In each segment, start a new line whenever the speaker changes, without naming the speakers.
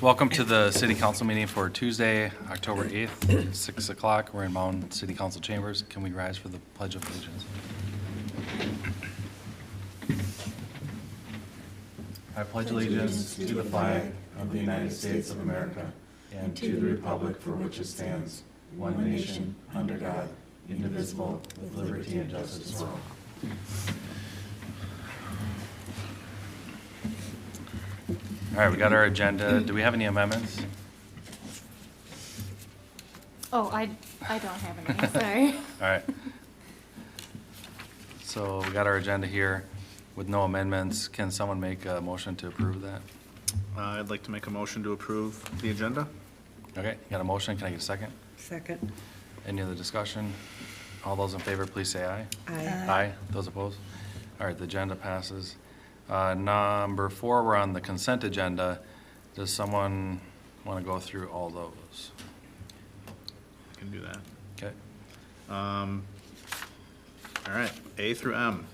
Welcome to the City Council meeting for Tuesday, October 8th, 6 o'clock. We're in Mound City Council chambers. Can we rise for the Pledge of Allegiance? I pledge allegiance to the flag of the United States of America and to the republic for which it stands, one nation, under God, indivisible, with liberty and justice for all. All right, we got our agenda. Do we have any amendments?
Oh, I don't have any, sorry.
All right. So we got our agenda here with no amendments. Can someone make a motion to approve that?
I'd like to make a motion to approve the agenda.
Okay, got a motion. Can I get a second?
Second.
Any other discussion? All those in favor, please say aye.
Aye.
Aye. Those opposed? All right, the agenda passes. Number 4, we're on the consent agenda. Does someone want to go through all those?
I can do that.
Okay.
All right, A through M.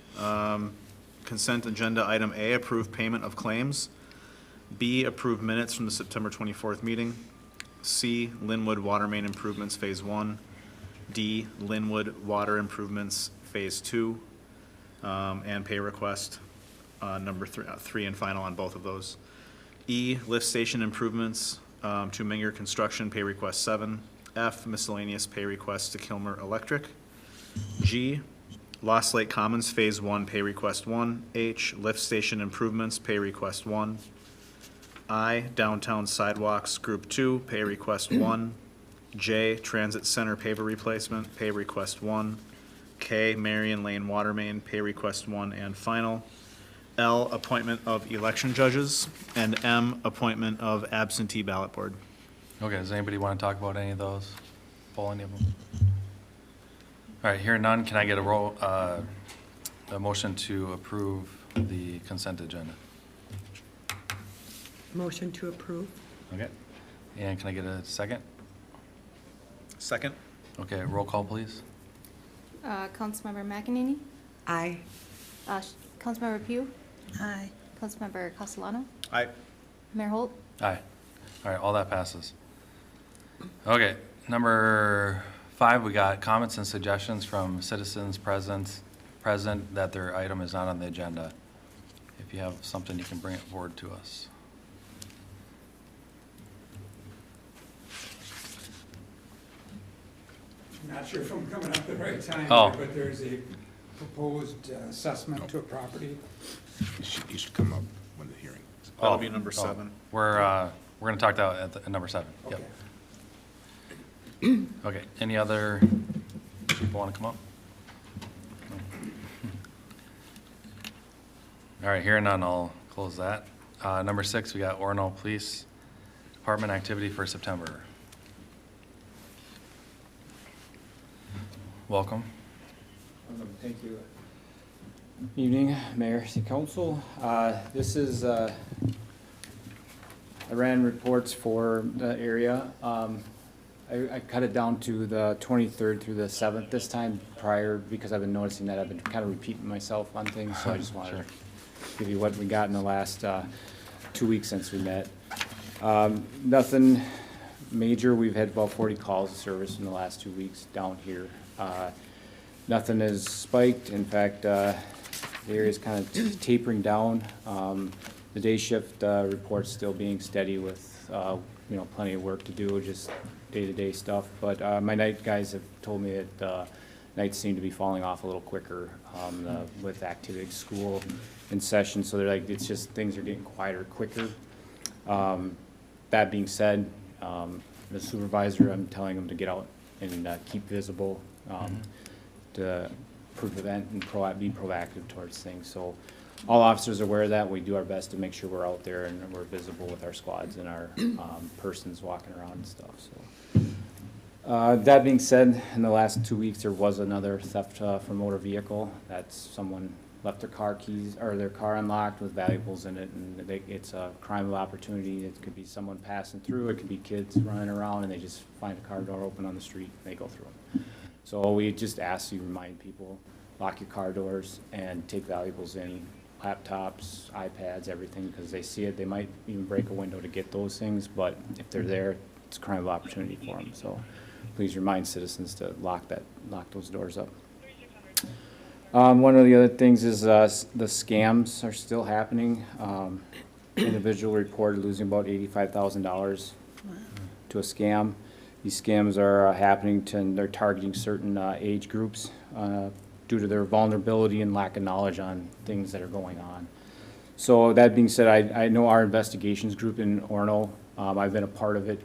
Consent agenda item A, approve payment of claims. B, approve minutes from the September 24th meeting. C, Linwood Water Main Improvements Phase 1. D, Linwood Water Improvements Phase 2. And pay request, number 3 and final on both of those. E, lift station improvements to Minger Construction, pay request 7. F, miscellaneous pay request to Kilmer Electric. G, Lost Lake Commons Phase 1, pay request 1. H, lift station improvements, pay request 1. I, downtown sidewalks, group 2, pay request 1. J, transit center paver replacement, pay request 1. K, Marion Lane Water Main, pay request 1 and final. L, appointment of election judges, and M, appointment of absentee ballot board.
Okay, does anybody want to talk about any of those? Pull any of them? All right, hearing none, can I get a motion to approve the consent agenda?
Motion to approve.
Okay, and can I get a second?
Second?
Okay, roll call, please.
Councilmember McEnany,
Aye.
Councilmember Pugh,
Aye.
Councilmember Castellano,
Aye.
Mayor Holt.
Aye. All right, all that passes. Okay, number 5, we got comments and suggestions from citizens present that their item is not on the agenda. If you have something, you can bring it forward to us.
I'm not sure if I'm coming up at the right time,
Oh.
here, but there's a proposed assessment to a property.
You should come up when the hearing is.
That'll be number 7.
We're going to talk that at number 7. Yep.
Okay.
Okay, any other people want to come up? All right, hearing none, I'll close that. Number 6, we got Orono Police Department activity for September. Welcome.
Thank you. Evening, Mayor, City Council. This is, I ran reports for the area. I cut it down to the 23rd through the 7th this time prior, because I've been noticing that I've been kind of repeating myself on things, so I just wanted to give you what we got in the last 2 weeks since we met. Nothing major. We've had about 40 calls of service in the last 2 weeks down here. Nothing has spiked. In fact, the area is kind of tapering down. The day shift report's still being steady with plenty of work to do, just day-to-day stuff. But my night guys have told me that nights seem to be falling off a little quicker with activity, school in session. So they're like, it's just things are getting quieter quicker. That being said, the supervisor, I'm telling him to get out and keep visible, to prevent and be proactive towards things. So all officers are aware of that. We do our best to make sure we're out there and we're visible with our squads and our persons walking around and stuff. So that being said, in the last 2 weeks there was another theft from motor vehicle. That's someone left their car keys or their car unlocked with valuables in it, and it's a crime of opportunity. It could be someone passing through. It could be kids running around and they just find a car door open on the street and they go through them. So we just ask you, remind people, lock your car doors and take valuables in laptops, iPads, everything, because they see it. They might even break a window to get those things, but if they're there, it's a crime of opportunity for them. So please remind citizens to lock those doors up. One of the other things is the scams are still happening. Individual reported losing about $85,000 to a scam. These scams are happening and they're targeting certain age groups due to their vulnerability and lack of knowledge on things that are going on. So that being said, I know our investigations group in Orono, I've been a part of it,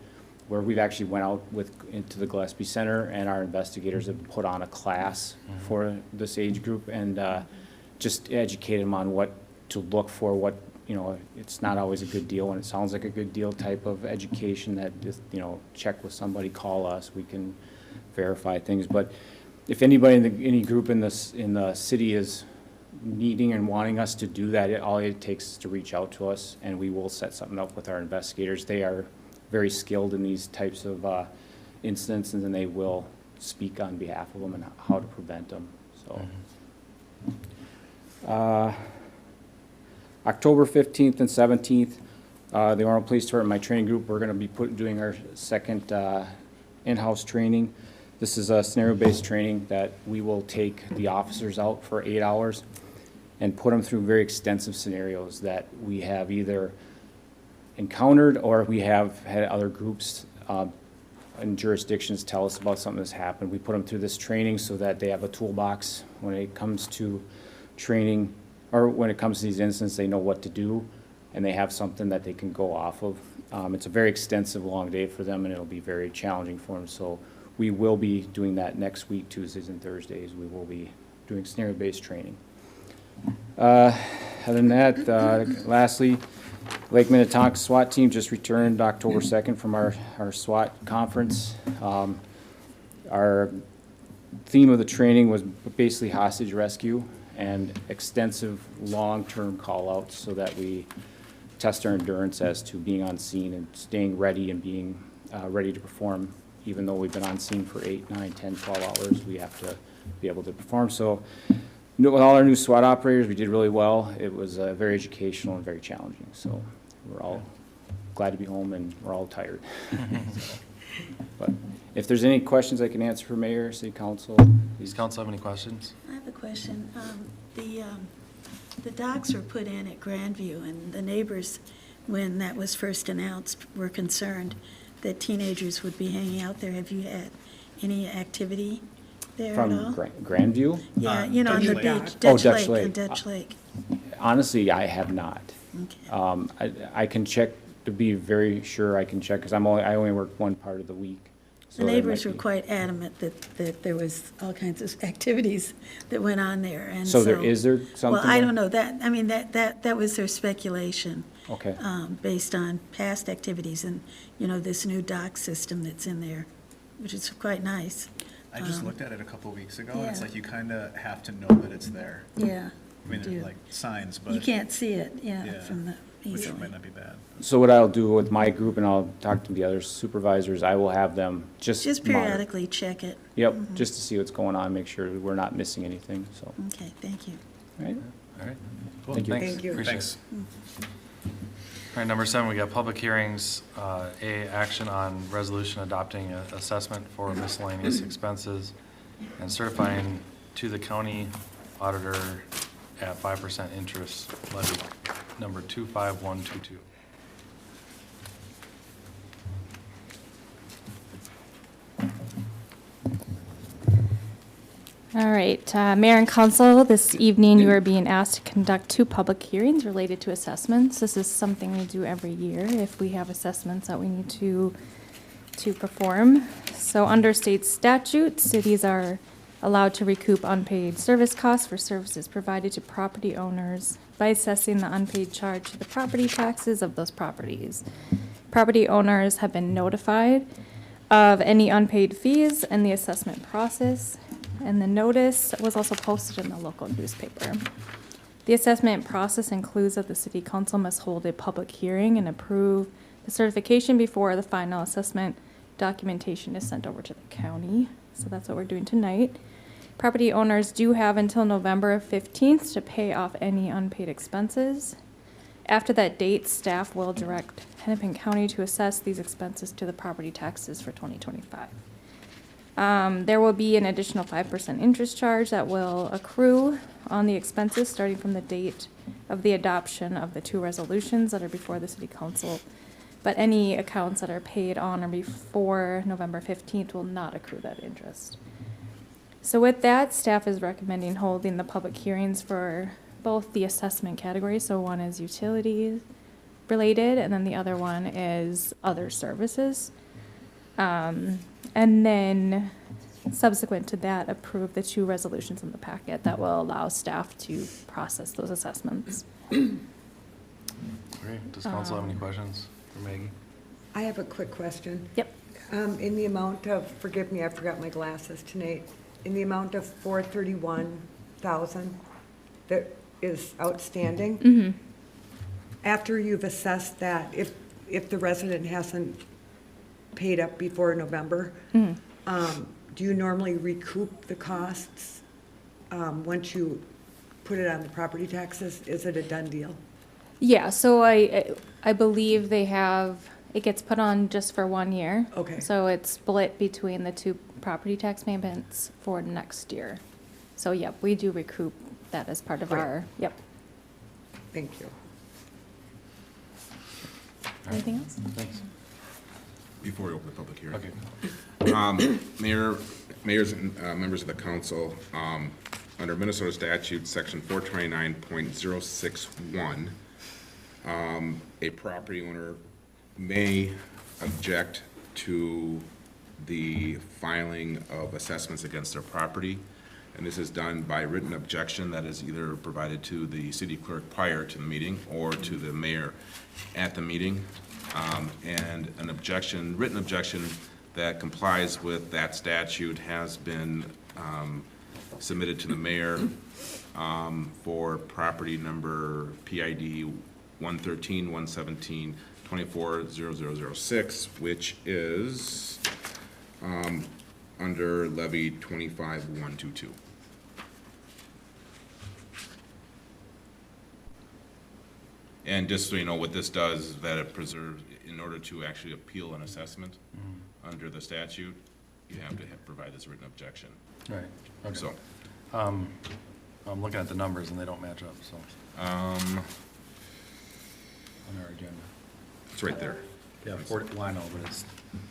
where we've actually went out into the Gillespie Center, and our investigators have put on a class for this age group and just educate them on what to look for, it's not always a good deal when it sounds like a good deal type of education that just, check with somebody, call us, we can verify things. But if anybody any group in the city is needing and wanting us to do that, all it takes is to reach out to us, and we will set something up with our investigators. They are very skilled in these types of incidents, and then they will speak on behalf of them and how to prevent them. So, October 15th and 17th, the Orono Police Department, my training group, we're going to be doing our second in-house training. This is a scenario-based training that we will take the officers out for 8 hours and put them through very extensive scenarios that we have either encountered or we have had other groups and jurisdictions tell us about something that's happened. We put them through this training so that they have a toolbox when it comes to training, or when it comes to these incidents, they know what to do and they have something that they can go off of. It's a very extensive, long day for them, and it'll be very challenging for them. So we will be doing that next week, Tuesdays and Thursdays. We will be doing scenario-based training. Other than that, lastly, Lake Minnetonka SWAT team just returned October 2nd from our SWAT conference. Our theme of the training was basically hostage rescue and extensive long-term call-outs so that we test our endurance as to being on scene and staying ready and being ready to perform. Even though we've been on scene for 8, 9, 10, 12 hours, we have to be able to perform. So with all our new SWAT operators, we did really well. It was very educational and very challenging. So we're all glad to be home, and we're all tired. But if there's any questions I can answer for Mayor, City Council.
Does council have any questions?
I have a question. The docks were put in at Grandview, and the neighbors, when that was first announced, were concerned that teenagers would be hanging out there. Have you had any activity there at all?
From Grandview?
Yeah, on the
Dutch Lake.
beach,
Oh,
Dutch Lake and Dutch Lake.
Honestly, I have not.
Okay.
I can check to be very sure. I can check because I only work one part of the week. So
The
there
neighbors
might
were
be.
quite adamant that there was all kinds of activities that went on there, and
So is there something?
Well, I
there?
don't know, that was their speculation.
Okay.
Based on past activities and, this new dock system that's in there, which is quite nice.
I just looked at it a couple of weeks ago, and it's
yeah.
like you kind of have to know that it's there.
Yeah.
I mean,
you
they're
do.
like signs, but.
You can't see it,
Yeah,
from the,
which
easily.
might not be bad.
So what I'll do with my group, and I'll talk to the other supervisors, I will have them just
Just
monitor.
periodically check it.
Yep, just to see what's going on, make sure we're not missing anything, so,
Okay, thank you.
all right?
All right. Cool.
Thank you.
Thanks.
Thank you.
Appreciate
Thanks.
it. All right, number 7, we got public hearings. A, action on resolution adopting an assessment for miscellaneous expenses and certifying to the county auditor at 5% interest levy, number 25122.
All right, Mayor and Council, this evening you are being asked to conduct 2 public hearings related to assessments. This is something we do every year if we have assessments that we need to perform. So under state statute, cities are allowed to recoup unpaid service costs for services provided to property owners by assessing the unpaid charge to the property taxes of those properties. Property owners have been notified of any unpaid fees and the assessment process, and the notice was also posted in the local newspaper. The assessment process includes that the city council must hold a public hearing and approve the certification before the final assessment documentation is sent over to the county. So that's what we're doing tonight. Property owners do have until November 15th to pay off any unpaid expenses. After that date, staff will direct Hennepin County to assess these expenses to the property taxes for 2025. There will be an additional 5% interest charge that will accrue on the expenses starting from the date of the adoption of the two resolutions that are before the city council. But any accounts that are paid on or before November 15th will not accrue that interest. So with that, staff is recommending holding the public hearings for both the assessment categories. So one is utilities related, and then the other one is other services. And then subsequent to that, approve the two resolutions in the packet that will allow staff to process those assessments.
Great. Does council have any questions for Maggie?
I have a quick question.
Yep.
In the amount of, forgive me, I forgot my glasses tonight, in the amount of 431,000 that is outstanding,
Mm-hmm.
after you've assessed that, if the resident hasn't paid up before November,
Mm-hmm.
Do you normally recoup the costs once you put it on the property taxes? Is it a done deal?
Yeah, so I believe they have, it gets put on just for 1 year.
Okay.
So it's split between the two property tax payments for next year. So yep, we do recoup that as part of
Great.
our, yep.
Thank you.
Anything else?
Thanks.
Before we open the public hearing.
Okay.
Mayors and members of the council, under Minnesota statute, section 429.061, a property owner may object to the filing of assessments against their property. And this is done by written objection that is either provided to the city clerk prior to the meeting or to the mayor at the meeting. And an objection, written objection that complies with that statute has been submitted to the mayor for property number PID 113-117-240006, which is under levy 25122. And just so you know, what this does is that it preserves, in order to actually appeal an assessment under the statute, you have to provide this written objection.
Right, okay.
So,
I'm looking at the numbers and they don't match up, so, on our agenda.
it's right there.
Yeah, 40, well, I know, but it's.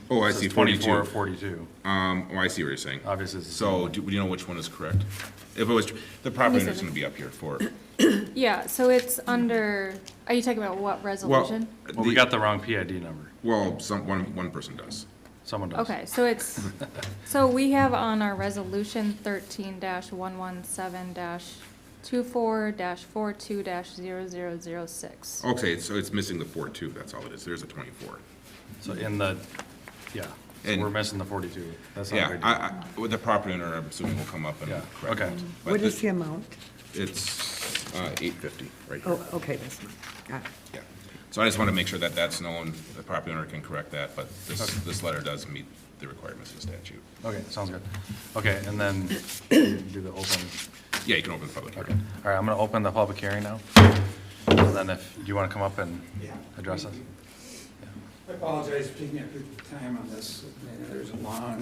Oh, I
it says
see,
24 or
42.
42.
Oh, I see what you're saying.
Obviously, it's the
So, do you know which one is correct? If it was, the property owner's gonna be up here for,
Yeah, so it's under, are you talking about what resolution?
Well, we got the wrong PID number.
well, one person does.
Someone does.
Okay, so it's, so we have on our resolution 13-117-24-42-0006.
Okay, so it's missing the 4-2, that's all it is. There's a 24.
So in the, yeah, so
And-
we're missing the 42. That's not a
Yeah,
big deal.
with the property owner, I'm assuming will come up and
Yeah,
correct
okay.
it. But
What is the amount?
It's $850 right here.
Oh, okay, this one. Got it.
Yeah. So I just want to make sure that that's known, the property owner can correct that, but this letter does meet the requirements of the statute.
Okay, sounds good. Okay, and then do the open,
Yeah, you can open the public
okay.
hearing.
All right, I'm gonna open the public hearing now. And then if, do you wanna come up and address us?
I apologize for taking up your time on this. There's a long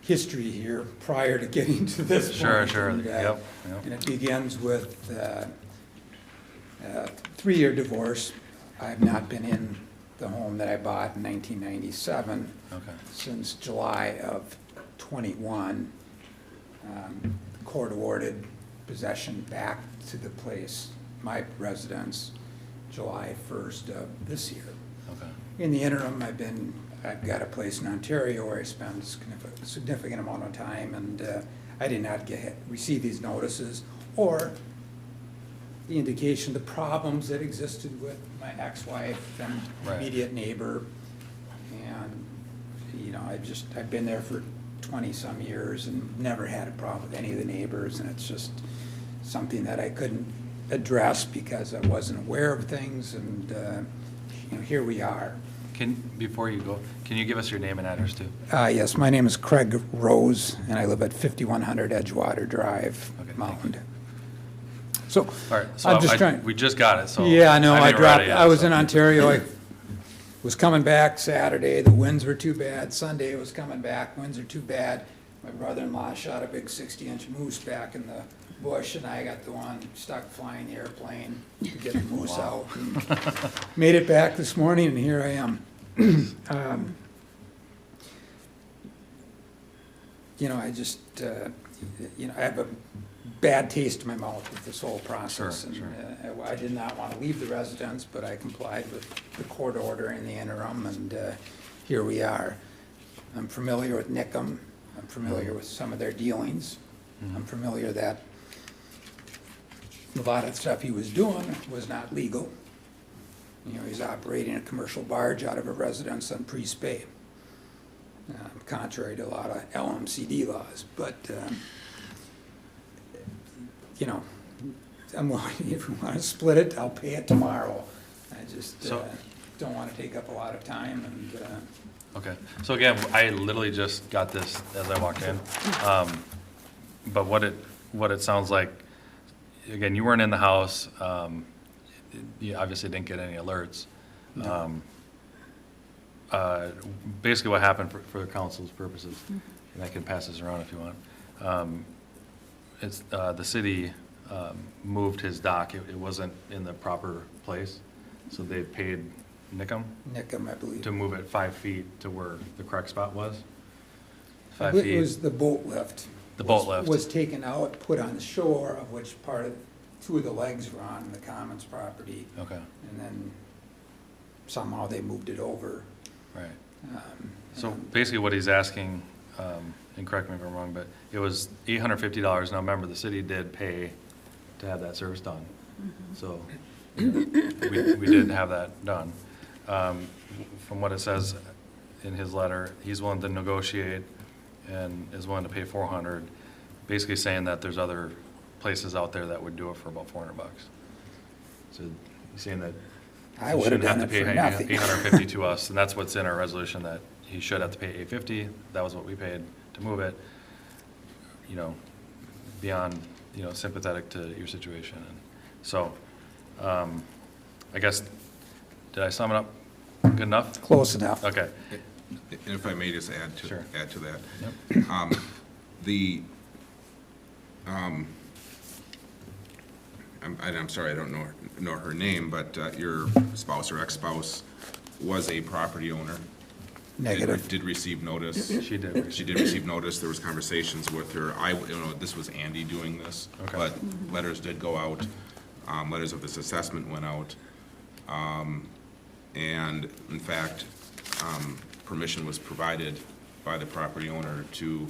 history here prior to getting to this point.
Sure, sure,
And,
yep.
And it begins with a 3-year divorce. I have not been in the home that I bought in 1997
Okay,
since July of '21. The court awarded possession back to the place, my residence, July 1st of this year.
okay,
In the interim, I've got a place in Ontario where I spend a significant amount of time, and I did not receive these notices or the indication, the problems that existed with my ex-wife and
Right.
immediate neighbor. And, you know, I've been there for 20-some years and never had a problem with any of the neighbors, and it's just something that I couldn't address because I wasn't aware of things, and, you know, here we are.
Before you go, can you give us your name and address too?
Yes, my name is Craig Rose, and I live at 5100 Edgewater Drive,
Okay, thank
Mound. So,
All right, so
I'm just trying.
we just got it, so.
Yeah, I know, I
haven't read
dropped,
it yet,
I was
so-
in Ontario, I was coming back Saturday, the winds were too bad, Sunday I was coming back, winds are too bad. My brother-in-law shot a big 60-inch moose back in the bush, and I got the one stuck flying the airplane to get the moose out. And made it back this morning, and here I am. You know, I just, you know, I have a bad taste in my mouth with this whole process.
Sure,
And I did not want to leave the residence, but I complied with the court order in the interim, and here we are. I'm familiar with Nickham. I'm familiar with some of their dealings. I'm familiar that a lot of the stuff he was doing was not legal. You know, he's operating a commercial barge out of a residence on Priest Bay, contrary to a lot of LMCD laws. But, you know, I'm willing, if we want to split it, I'll pay it tomorrow. I just
So-
don't want to take up a lot of time, and
Okay, so again, I literally just got this as I walked in. But what it sounds like, again, you weren't in the house, you obviously didn't get any alerts. Basically what happened for the council's purposes, and I can pass this around if you want. It's, the city moved his dock, it wasn't in the proper place, so they paid Nickham
Nickham, I believe.
to move it 5 feet to where the correct spot was.
I
5
believe it was
feet,
the boat lift.
The boat
was-
lift.
Was taken out, put on the shore, of which part of, two of the legs were on the Commons property,
okay,
and then somehow they moved it over.
right.
um,
So
and-
basically what he's asking, and correct me if I'm wrong, but it was $850. Now remember, the city did pay to have that service done. So you know, we did have that done. From what it says in his letter, he's willing to negotiate and is willing to pay $400, basically saying that there's other places out there that would do it for about $400. So he's saying that
I
he
would have
shouldn't have
done
to
it
pay
for nothing.
$850 to us, and that's what's in our resolution, that he should have to pay $850. That was what we paid to move it, you know, beyond, you know, sympathetic to your situation. And so, I guess, did I sum it up good enough?
Close enough.
Okay.
And if I may just
Sure.
add to that.
Yep.
The, I'm sorry, I don't know her name, but your spouse or ex-spouse was a property owner.
Negative.
Did receive notice.
She did.
She did receive notice. There was conversations with her. This was Andy doing this.
Okay.
But letters did go out. Letters of this assessment went out. And in fact, permission was provided by the property owner to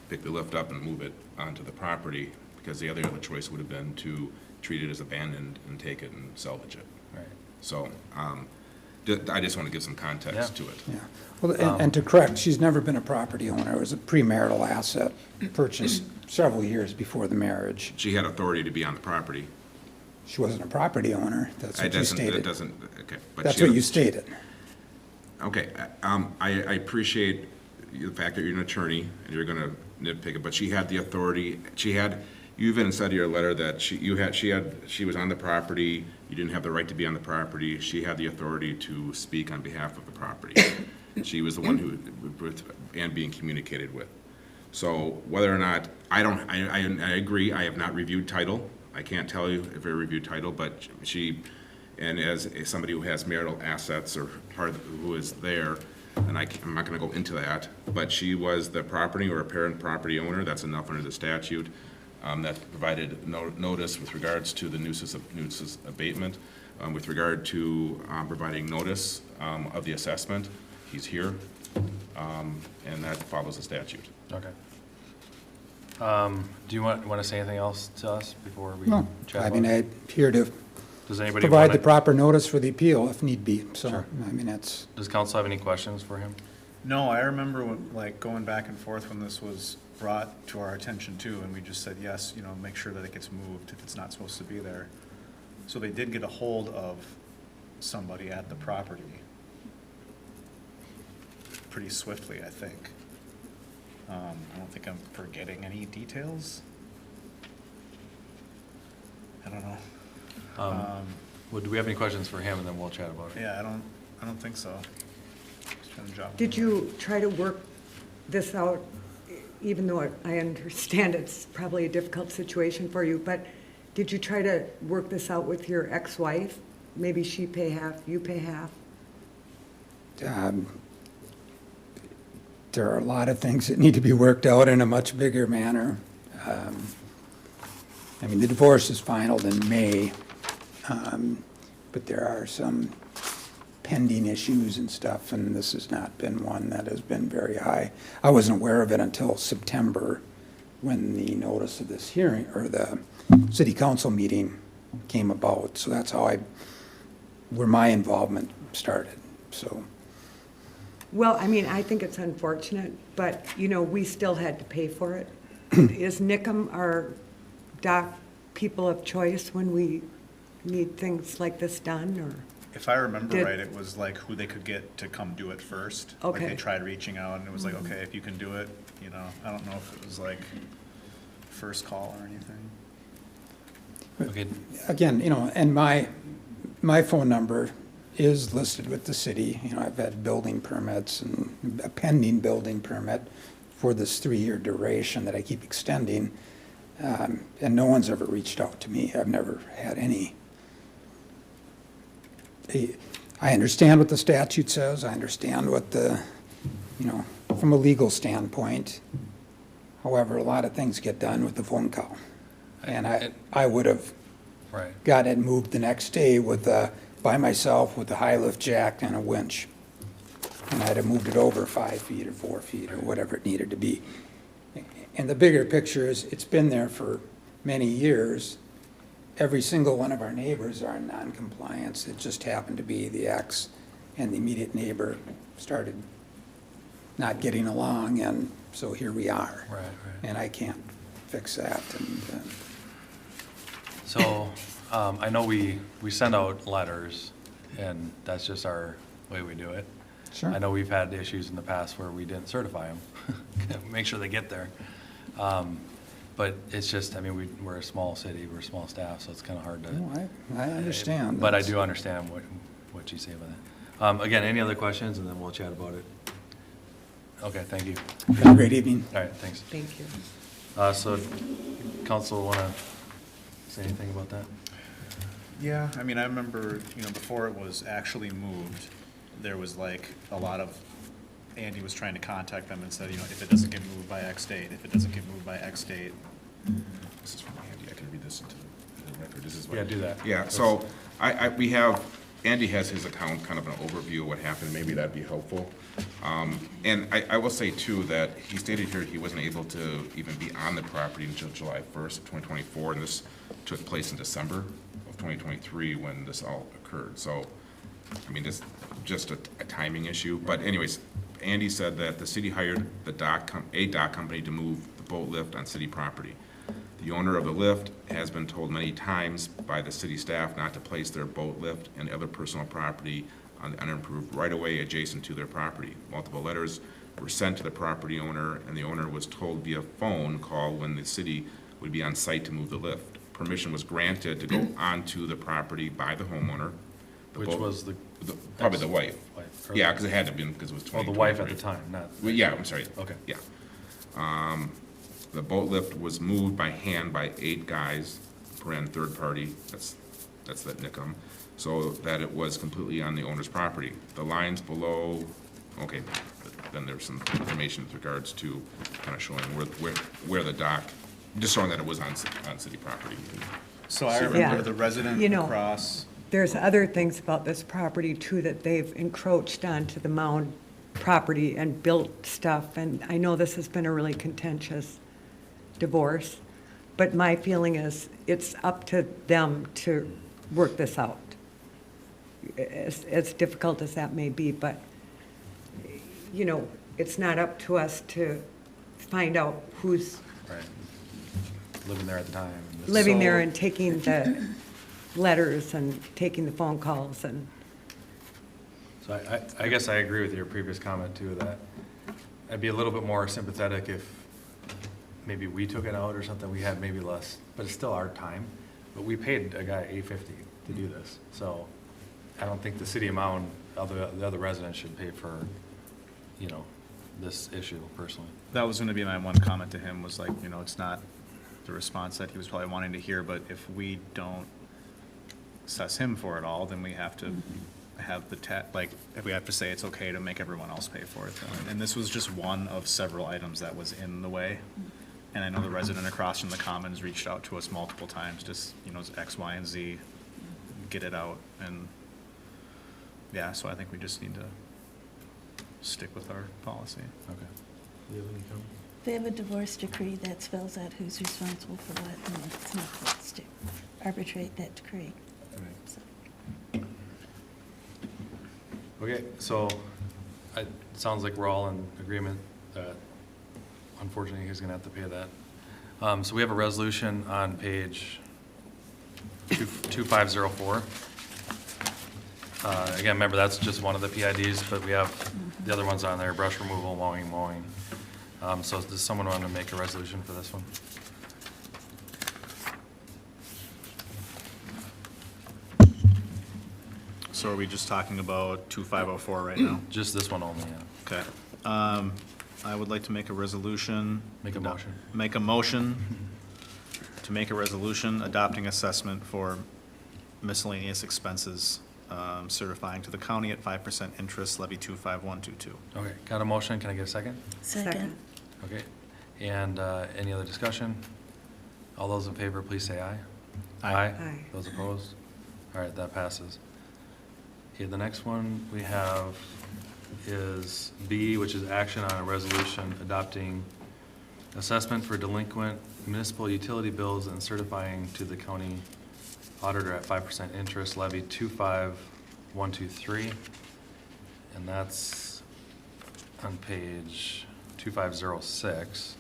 pick the lift up and move it onto the property, because the other choice would have been to treat it as abandoned and take it and salvage it.
Right.
So, I just want to give some context to it.
Yeah. Well, and to correct, she's never been a property owner. It was a premarital asset purchased several years before the marriage.
She had authority to be on the property.
She wasn't a property owner. That's what you
That
stated.
doesn't, okay. But
That's
she-
what you stated.
Okay, I appreciate the fact that you're an attorney and you're gonna nitpick it, but she had the authority, you even said in your letter that she was on the property, you didn't have the right to be on the property, she had the authority to speak on behalf of the property. She was the one and being communicated with. So whether or not, I agree, I have not reviewed title, I can't tell you if I reviewed title, but and as somebody who has marital assets or who is there, and I'm not gonna go into that, but she was the property or apparent property owner, that's enough under the statute, that provided notice with regards to the nuisance abatement, with regard to providing notice of the assessment, he's here, and that follows the statute.
Okay. Do you want to say anything else to us before we
No,
chat
I
about
mean,
it?
I'm here to
Does anybody
provide
want
the
to,
proper notice for the appeal if need be. So,
Sure.
I mean, that's,
does council have any questions for him?
No, I remember like going back and forth when this was brought to our attention too, and we just said, yes, make sure that it gets moved if it's not supposed to be there. So they did get a hold of somebody at the property. pretty swiftly, I think. I don't think I'm forgetting any details. I don't know.
Well, do we have any questions for him, and then we'll chat about it?
Yeah, I don't think so. Just trying to jot
Did
them
you try to work this out, even though I understand it's probably a difficult situation for you, but did you try to work this out with your ex-wife? Maybe she pay half, you pay half?
There are a lot of things that need to be worked out in a much bigger manner. I mean, the divorce is finalized in May, but there are some pending issues and stuff, and this has not been one that has been very high. I wasn't aware of it until September, when the notice of this hearing, or the city council meeting came about. So that's how where my involvement started, so.
Well, I mean, I think it's unfortunate, but, you know, we still had to pay for it. Is NICM our doc people of choice when we need things like this done, or?
If I remember
Did-
right, it was like who they could get to come do it first. Like
Okay.
they tried reaching out and it was like, okay, if you can do it, you know, I don't know if it was like first call or anything.
Okay,
Again, you know, and my phone number is listed with the city. You know, I've had building permits and a pending building permit for this 3-year duration that I keep extending. And no one's ever reached out to me. I've never had any. I understand what the statute says. I understand what you know, from a legal standpoint. However, a lot of things get done with the phone call. And I would have
right.
got it moved the next day by myself with a high lift jack and a winch. And I'd have moved it over 5 feet or 4 feet or whatever it needed to be. And the bigger picture is, it's been there for many years. Every single one of our neighbors are in non-compliance. It just happened to be the ex and the immediate neighbor started not getting along, and so here we are.
Right, right.
And I can't fix that, and,
So, I know we send out letters, and that's just our way we do it.
Sure.
I know we've had issues in the past where we didn't certify them, make sure they get there. But it's just, I mean, we're a small city, we're a small staff, so it's kind of hard to.
no, I understand.
But I
That's-
do understand what you say about that. Again, any other questions, and then we'll chat about it. Okay, thank you.
Have a great evening.
All right, thanks.
Thank you.
So, council want to say anything about that?
Yeah, I mean, I remember, you know, before it was actually moved, there was like a lot of, Andy was trying to contact them and said, you know, if it doesn't get moved by X date, if it doesn't get moved by X date.
This is from Andy, I can read this into the record, this is what.
Yeah, do that.
Yeah, so we have, Andy has his account, kind of an overview of what happened, maybe that'd be helpful. And I will say too, that he stated here he wasn't able to even be on the property until July 1st of 2024, and this took place in December of 2023 when this all occurred. So, I mean, this just a timing issue, but anyways, Andy said that the city hired a dock company to move the boat lift on city property. The owner of the lift has been told many times by the city staff not to place their boat lift and other personal property on the unimproved right-of-way adjacent to their property. Multiple letters were sent to the property owner, and the owner was told via phone call when the city would be on site to move the lift. Permission was granted to go onto the property by the homeowner. The
Which
boat-
was
Probably the wife.
wife, or-
Yeah, because it had to have been, because it was
Oh,
2023.
the wife at the time, not.
Well, yeah, I'm sorry.
Okay.
Yeah. The boat lift was moved by hand by 8 guys, third party, that's the NICM, so that it was completely on the owner's property. The lines below, okay, then there's some information with regards to kind of showing where the dock, just showing that it was on city property.
So I
Yeah.
remember the resident
You know,
across,
There's other things about this property too, that they've encroached onto the Mound property and built stuff, and I know this has been a really contentious divorce, but my feeling is it's up to them to work this out. As difficult as that may be, but, you know, it's not up to us to find out who's
Right. Living there at the time. and this-
living there
So-
and taking the letters and taking the phone calls and.
So So I guess I agree with your previous comment too, that I'd be a little bit more sympathetic if maybe we took it out or something, we had maybe less, but it's still our time. But we paid a guy $850 to do this, so I don't think the city of Mound, the other residents should pay for, you know, this issue personally.
That was gonna be my one comment to him, was like, you know, it's not the response that he was probably wanting to hear, but if we don't assess him for it all, then we have to have like, if we have to say it's okay to make everyone else pay for it. And this was just one of several items that was in the way. And I know the resident across from the Commons reached out to us multiple times, just, you know, it's X, Y, and Z, get it out. And, yeah, so I think we just need to stick with our policy.
Okay.
They have a divorce decree that spells out who's responsible for what, and it's not for us to arbitrate that decree. So,
Okay, so it sounds like we're all in agreement that unfortunately he's gonna have to pay that. So we have a resolution on page 2504. Again, remember, that's just one of the PIDs, but we have the other ones on there, brush removal, mowing. So does someone want to make a resolution for this one?
So are we just talking about 2504 right now?
Just this one only, yeah.
Okay. I would like to make a resolution.
Make a motion.
Make a motion to make a resolution adopting assessment for miscellaneous expenses, certifying to the county at 5% interest, levy 25122.
Okay, got a motion, can I get a second?
Second.
Okay, and any other discussion? All those in favor, please say aye.
Aye.
Aye.
Those opposed? All right, that passes. Okay, the next one we have is B, which is action on a resolution adopting assessment for delinquent municipal utility bills and certifying to the county auditor at 5% interest, levy 25123. And that's on page 2506.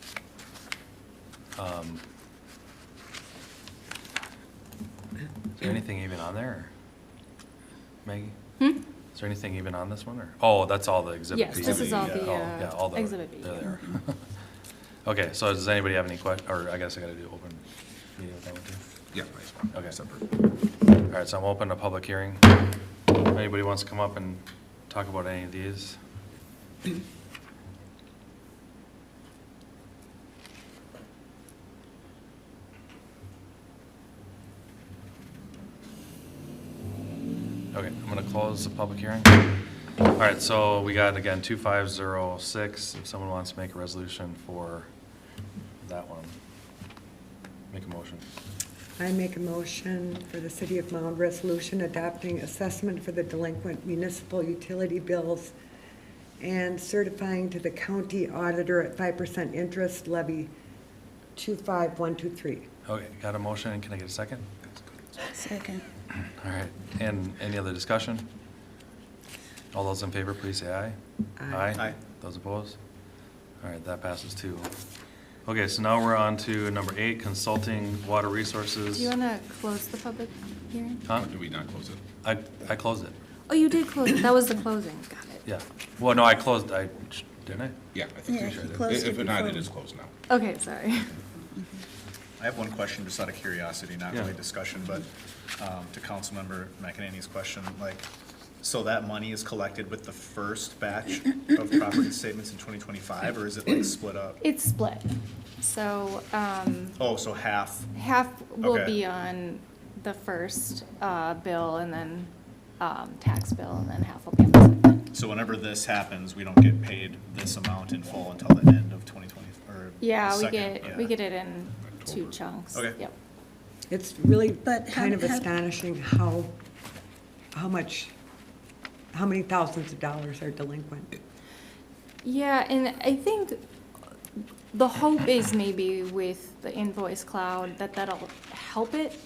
Is there anything even on there, Maggie? Is there anything even on this one, or? Oh, that's all the exhibit
Yes,
pieces.
this is all
Yeah.
the
Oh, yeah, all the-
exhibit B.
They're there. Okay, so does anybody have any or I guess I gotta do open meeting with that one too?
Yeah, nice one.
Okay.
Separate.
All right, so I'm opening a public hearing. If anybody wants to come up and talk about any of these? Okay, I'm gonna close the public hearing. All right, so we got, again, 2506, if someone wants to make a resolution for that one. Make a motion.
I make a motion for the City of Mound resolution adopting assessment for the delinquent municipal utility bills and certifying to the county auditor at 5% interest, levy 25123.
Okay, got a motion, can I get a second?
Second.
All right, and any other discussion? All those in favor, please say aye.
Aye.
Aye.
Those opposed? All right, that passes too. Okay, so now we're on to number 8, consulting water resources.
Do you want to close the public hearing?
Huh?
Did we not close it?
I closed it,
Oh, you did close it. That was the closing. Got it.
yeah. Well, no, didn't I?
Yeah, I think
Yeah,
we should.
he closed
If
it
not, it
before.
is closed now.
Okay, sorry.
I have one question, just out of curiosity, not
Yeah.
really discussion, but to Councilmember McEnany's question, like, so that money is collected with the first batch of property statements in 2025, or is it like split up?
It's split. So
Oh, so half,
half will
Okay.
be on the first bill and then tax bill, and then half will be on the second.
so whenever this happens, we don't get paid this amount in full until the end of 2020, or
Yeah,
the
we
second,
get, we
yeah.
get it in 2
October.
chunks.
Okay.
Yep.
It's really
But
kind of
how-
astonishing how many thousands of dollars are delinquent.
Yeah, and I think the hope is maybe with the invoice cloud that that'll help it.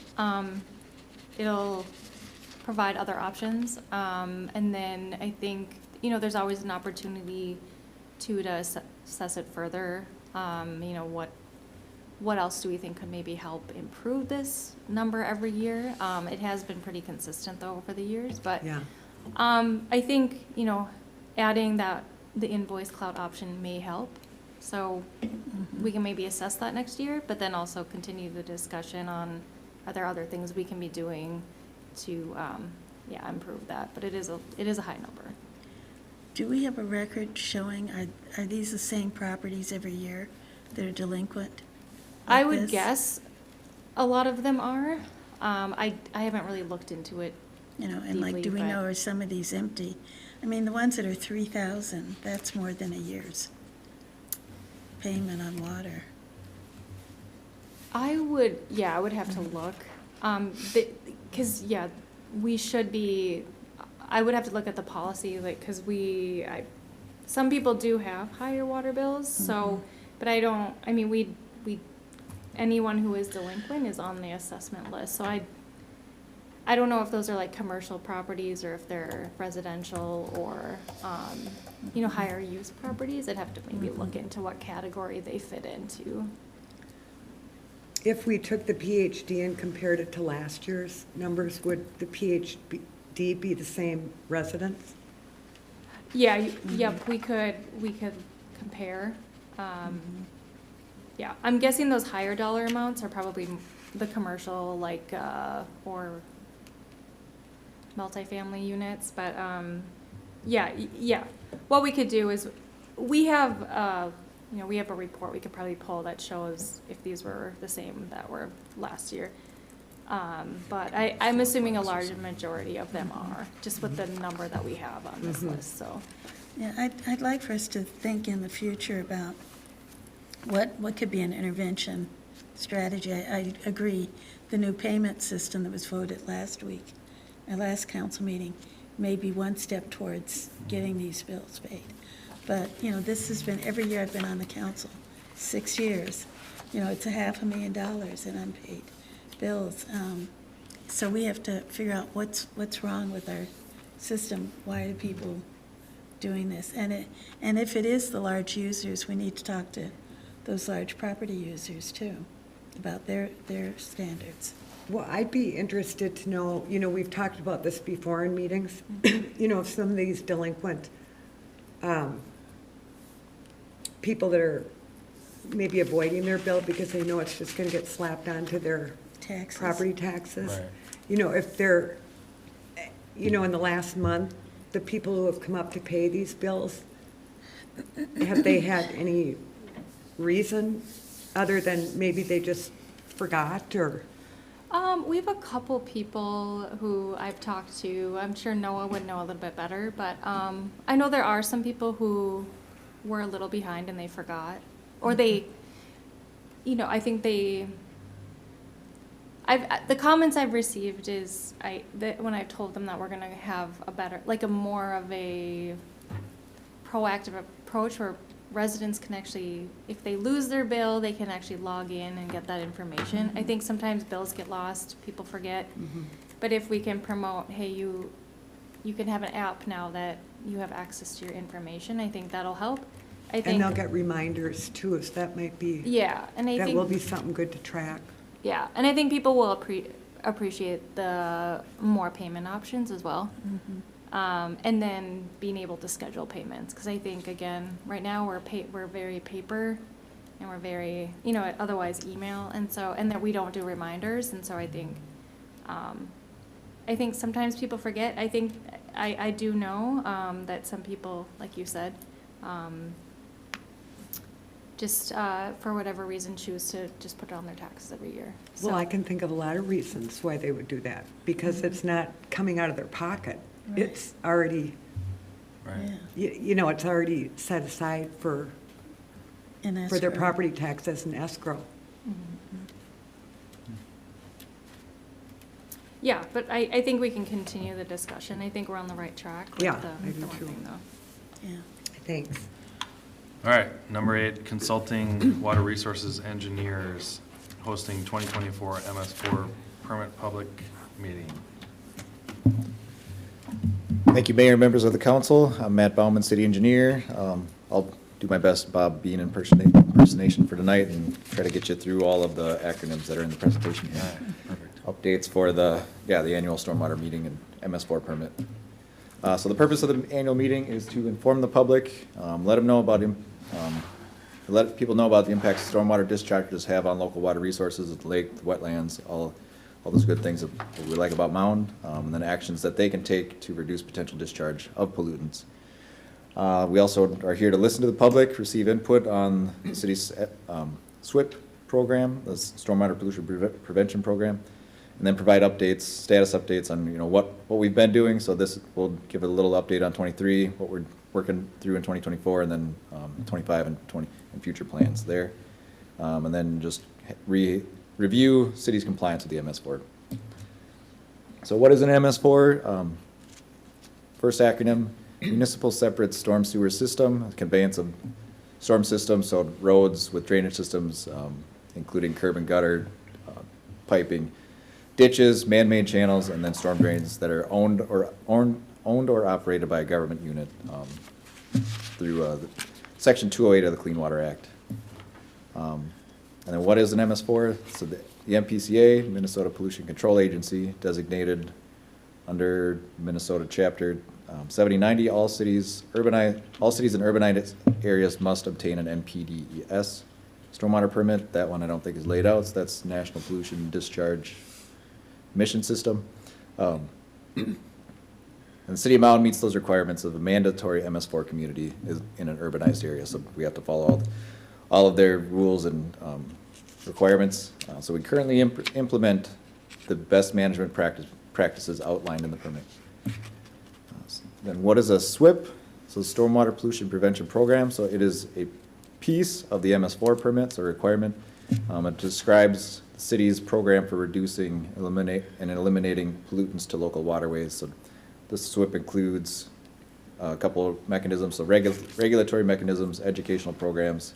It'll provide other options. And then I think, you know, there's always an opportunity to assess it further. You know, what else do we think could maybe help improve this number every year? It has been pretty consistent though over the years, but
Yeah.
I think, adding that, the invoice cloud option may help. So we can maybe assess that next year, but then also continue the discussion on, are there other things we can be doing to, improve that? But it is a high number.
Do we have a record showing, are these the same properties every year that are delinquent?
I
like
would
this?
guess a lot of them are. I haven't really looked into it.
And like,
deeply,
do we
but-
know, are some of these empty? I mean, the ones that are 3,000, that's more than a year's payment on water.
I would have to look. Because, we should be, I would have to look at the policy, like, because some people do have higher water bills, so, but anyone who is delinquent is on the assessment list, so I don't know if those are like commercial properties or if they're residential or, higher use properties. I'd have to maybe look into what category they fit into.
If we took the PhD and compared it to last year's numbers, would the PhD be the same residents?
Yeah, yep, we could compare. Yeah, I'm guessing those higher dollar amounts are probably the commercial, like, or multifamily units, but, yeah. What we could do is, we have a report we could probably pull that shows if these were the same that were last year. But I'm assuming a large majority of them are, just with the number that we have on this list, so.
Yeah, I'd like for us to think in the future about what could be an intervention strategy. I agree, the new payment system that was voted last week, our last council meeting, may be one step towards getting these bills paid. But, this has been, every year I've been on the council, 6 years, it's $500,000 in unpaid bills. So we have to figure out what's wrong with our system. Why are people doing this? And if it is the large users, we need to talk to those large property users too, about their standards.
Well, I'd be interested to know, we've talked about this before in meetings, if some of these delinquent people that are maybe avoiding their bill because they know it's just gonna get slapped onto their
Taxes.
property taxes.
Right.
If they're, in the last month, the people who have come up to pay these bills, have they had any reason other than maybe they just forgot or?
We have a couple people who I've talked to. I'm sure Noah would know a little bit better, but I know there are some people who were a little behind and they forgot, or they, I think the comments I've received is when I've told them that we're gonna have a better, like a more of a proactive approach where residents can actually, if they lose their bill, they can actually log in and get that information. I think sometimes bills get lost, people forget. But if we can promote, hey, you can have an app now that you have access to your information, I think that'll help. I think.
And they'll get reminders too, so that might be.
Yeah, and I think.
That will be something good to track.
Yeah, and I think people will appreciate the more payment options as well. And then being able to schedule payments, because I think, again, right now, we're very paper, and we're very, otherwise email, and that we don't do reminders, and so I think sometimes people forget. I think, I do know, that some people, like you said, just, for whatever reason, choose to just put it on their taxes every year.
Well,
So-
I can think of a lot of reasons why they would do that, because it's not coming out of their pocket.
Right.
It's already,
Right.
Yeah.
it's already set aside for
And
their
escrow.
property tax as an escrow.
Yeah, but I think we can continue the discussion. I think we're on the right track with
Yeah,
the
I do
one
too.
thing, though.
Yeah.
Thanks.
All right, number 8, consulting water resources engineers hosting 2024 MS4 permit public meeting.
Thank you, Mayor and members of the council. I'm Matt Bauman, city engineer. I'll do my best, Bob, being impersonation for tonight and try to get you through all of the acronyms that are in the presentation here.
Perfect.
Updates for the annual stormwater meeting and MS4 permit. So the purpose of the annual meeting is to inform the public, let them know about, let people know about the impacts stormwater discharges have on local water resources, the lake, the wetlands, all those good things that we like about Mound, and then actions that they can take to reduce potential discharge of pollutants. We also are here to listen to the public, receive input on the city's SWIP program, the Stormwater Pollution Prevention Program, and then provide updates, status updates on, what we've been doing. So this will give a little update on 23, what we're working through in 2024, and then 25 and future plans there. And then just review city's compliance with the MS4. So what is an MS4? First acronym, Municipal Separate Storm Sewer System, conveyance of storm systems, so roads with drainage systems, including curb and gutter, piping, ditches, man-made channels, and then storm drains that are owned or operated by a government unit through Section 208 of the Clean Water Act. And then what is an MS4? So the MPCA, Minnesota Pollution Control Agency, designated under Minnesota Chapter 7090, all cities and urbanized areas must obtain an NPDES stormwater permit. That one I don't think is laid out, so that's National Pollution Discharge Mission System. And the city of Mound meets those requirements of a mandatory MS4 community in an urbanized area, so we have to follow all of their rules and requirements. So we currently implement the best management practices outlined in the permit. Then what is a SWIP? So Stormwater Pollution Prevention Program. So it is a piece of the MS4 permits or requirement. It describes the city's program for reducing, eliminating pollutants to local waterways. So the SWIP includes a couple of mechanisms, so regulatory mechanisms, educational programs,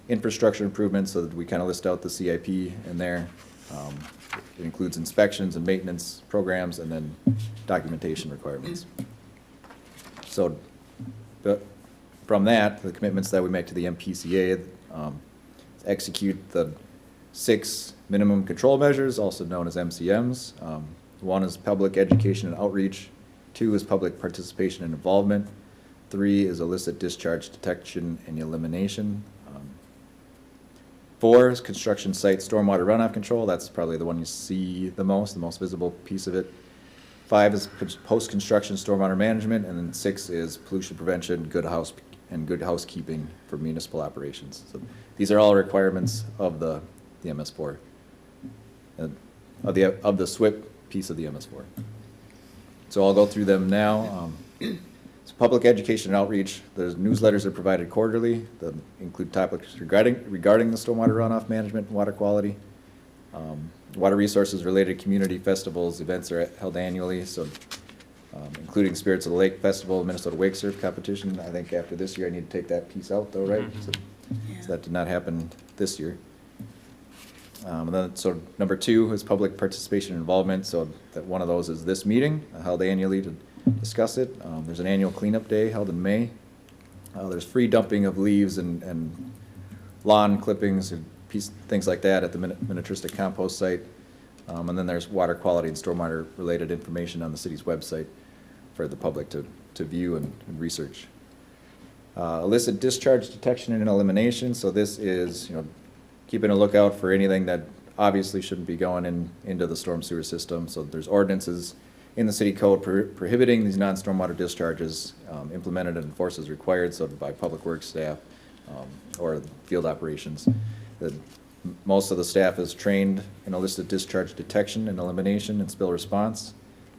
infrastructure improvements, so that we kind of list out the CIP in there. It includes inspections and maintenance programs, and then documentation requirements. So from that, the commitments that we make to the MPCA, execute the 6 minimum control measures, also known as MCMs. 1 is public education and outreach. 2 is public participation and involvement. 3 is illicit discharge detection and elimination. 4 is construction site stormwater runoff control. That's probably the one you see the most visible piece of it. 5 is post-construction stormwater management, and then 6 is pollution prevention, good housekeeping for municipal operations. So these are all requirements of the MS4, of the SWIP piece of the MS4. So I'll go through them now. So public education and outreach. There's newsletters are provided quarterly that include topics regarding the stormwater runoff management and water quality. Water resources related community festivals, events are held annually, so including Spirits of the Lake Festival, Minnesota Wake Surf Competition. I think after this year I need to take that piece out though, right? So that did not happen this year. And then, so number 2 is public participation and involvement, so that one of those is this meeting, held annually to discuss it. There's an annual cleanup day held in May. There's free dumping of leaves and lawn clippings and things like that at the Minitristic compost site. And then there's water quality and stormwater related information on the city's website for the public to view and research. Illicit discharge detection and elimination. So this is, keeping a lookout for anything that obviously shouldn't be going into the storm sewer system. So there's ordinances in the city code prohibiting these non-stormwater discharges, implemented and enforced as required, so by public works staff or field operations. Most of the staff is trained in illicit discharge detection and elimination and spill response,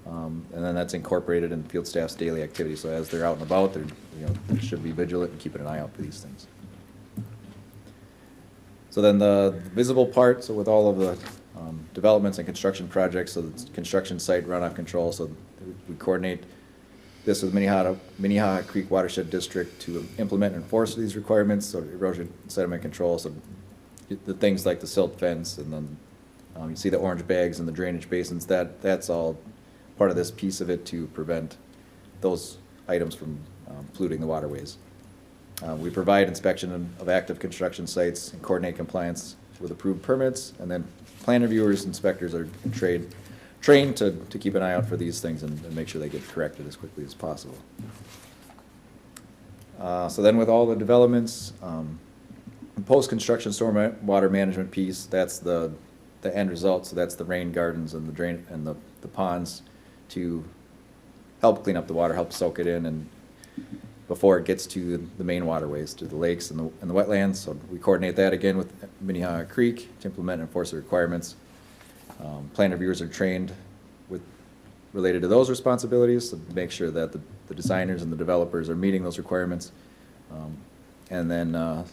and then that's incorporated in field staff's daily activity. So as they're out and about, they should be vigilant and keeping an eye out for these things. So then the visible part, so with all of the developments and construction projects, so the construction site runoff control, so we coordinate this with Minnehaha Creek Watershed District to implement and enforce these requirements, so erosion sediment control, so the things like the silt fence, and then you see the orange bags and the drainage basins, that's all part of this piece of it to prevent those items from polluting the waterways. We provide inspection of active construction sites and coordinate compliance with approved permits, and then plan reviewers, inspectors are trained trained to keep an eye out for these things and make sure they get corrected as quickly as possible. So then with all the developments, the post-construction stormwater management piece, that's the end result. So that's the rain gardens and the drain and the ponds to help clean up the water, help soak it in, and before it gets to the main waterways, to the lakes and the wetlands. So we coordinate that again with Minnehaha Creek to implement and enforce the requirements. Plan reviewers are trained related to those responsibilities to make sure that the designers and the developers are meeting those requirements. And then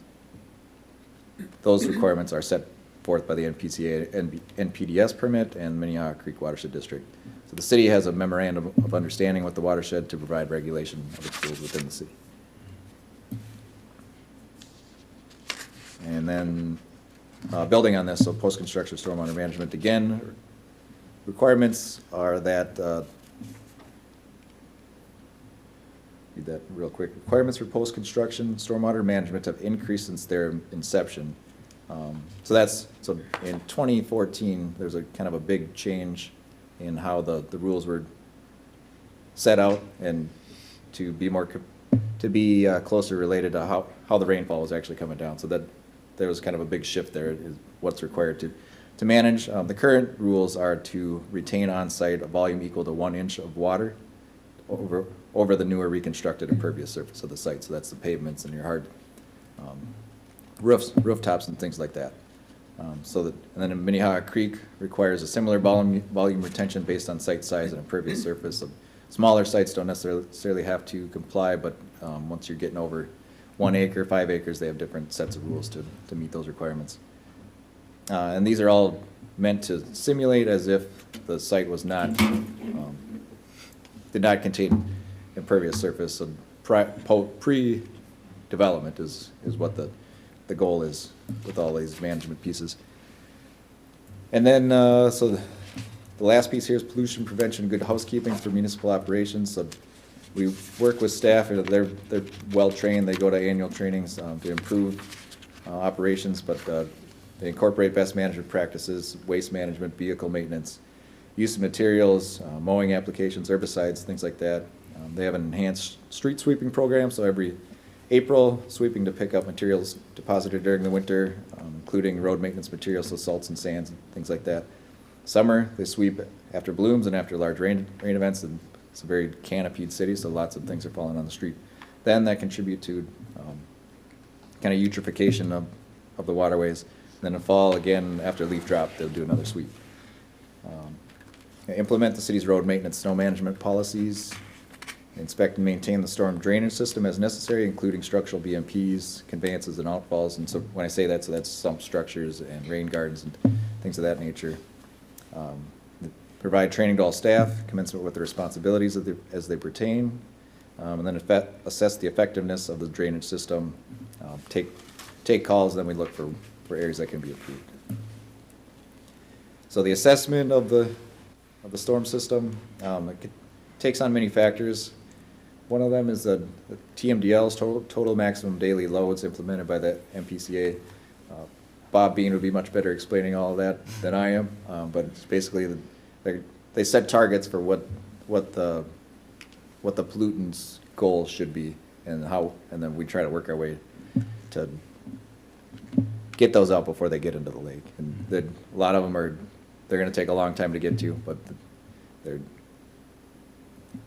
those requirements are set forth by the NPCA and NPDS permit and Minnehaha Creek Watershed District. So the city has a memorandum of understanding with the watershed to provide regulation of its rules within the city. And then building on this, so post-construction stormwater management, again, requirements are that, read that real quick. Requirements for post-construction stormwater management have increased since their inception. So in 2014, there's a kind of a big change in how the rules were set out and to be more, closer related to how the rainfall was actually coming down. So that there was kind of a big shift there, is what's required to manage. The current rules are to retain on-site a volume equal to 1 inch of water over the newer reconstructed impervious surface of the site. So that's the pavements and your hard rooftops and things like that. And then in Minnehaha Creek requires a similar volume retention based on site size and impervious surface. So smaller sites don't necessarily have to comply, but once you're getting over 1 acre, 5 acres, they have different sets of rules to meet those requirements. And these are all meant to simulate as if the site was not, did not contain impervious surface. So pre-development is what the goal is with all these management pieces. And then, so the last piece here is pollution prevention, good housekeeping for municipal operations. So we work with staff, they're well-trained, they go to annual trainings to improve operations, but they incorporate best management practices, waste management, vehicle maintenance, use of materials, mowing applications, herbicides, things like that. They have an enhanced street sweeping program, so every April, sweeping to pick up materials deposited during the winter, including road maintenance materials, so salts and sands and things like that. Summer, they sweep after blooms and after large rain events, and it's a very canopied city, so lots of things are falling on the street. Then that contribute to kind of eutrophication of the waterways. Then in fall, again, after leaf drop, they'll do another sweep. Implement the city's road maintenance snow management policies. Inspect and maintain the storm drainage system as necessary, including structural BMPs, conveyances, and outfalls. And so when I say that, so that's sump structures and rain gardens and things of that nature. Provide training to all staff, commensurate with the responsibilities as they pertain. And then assess the effectiveness of the drainage system. Take calls, then we look for areas that can be improved. So the assessment of the storm system, it takes on many factors. One of them is the TMDL's total maximum daily loads implemented by the MPCA. Bob Bean would be much better explaining all of that than I am, but it's basically they set targets for what the pollutants goal should be and then we try to work our way to get those out before they get into the lake. And a lot of them they're going to take a long time to get to, but they're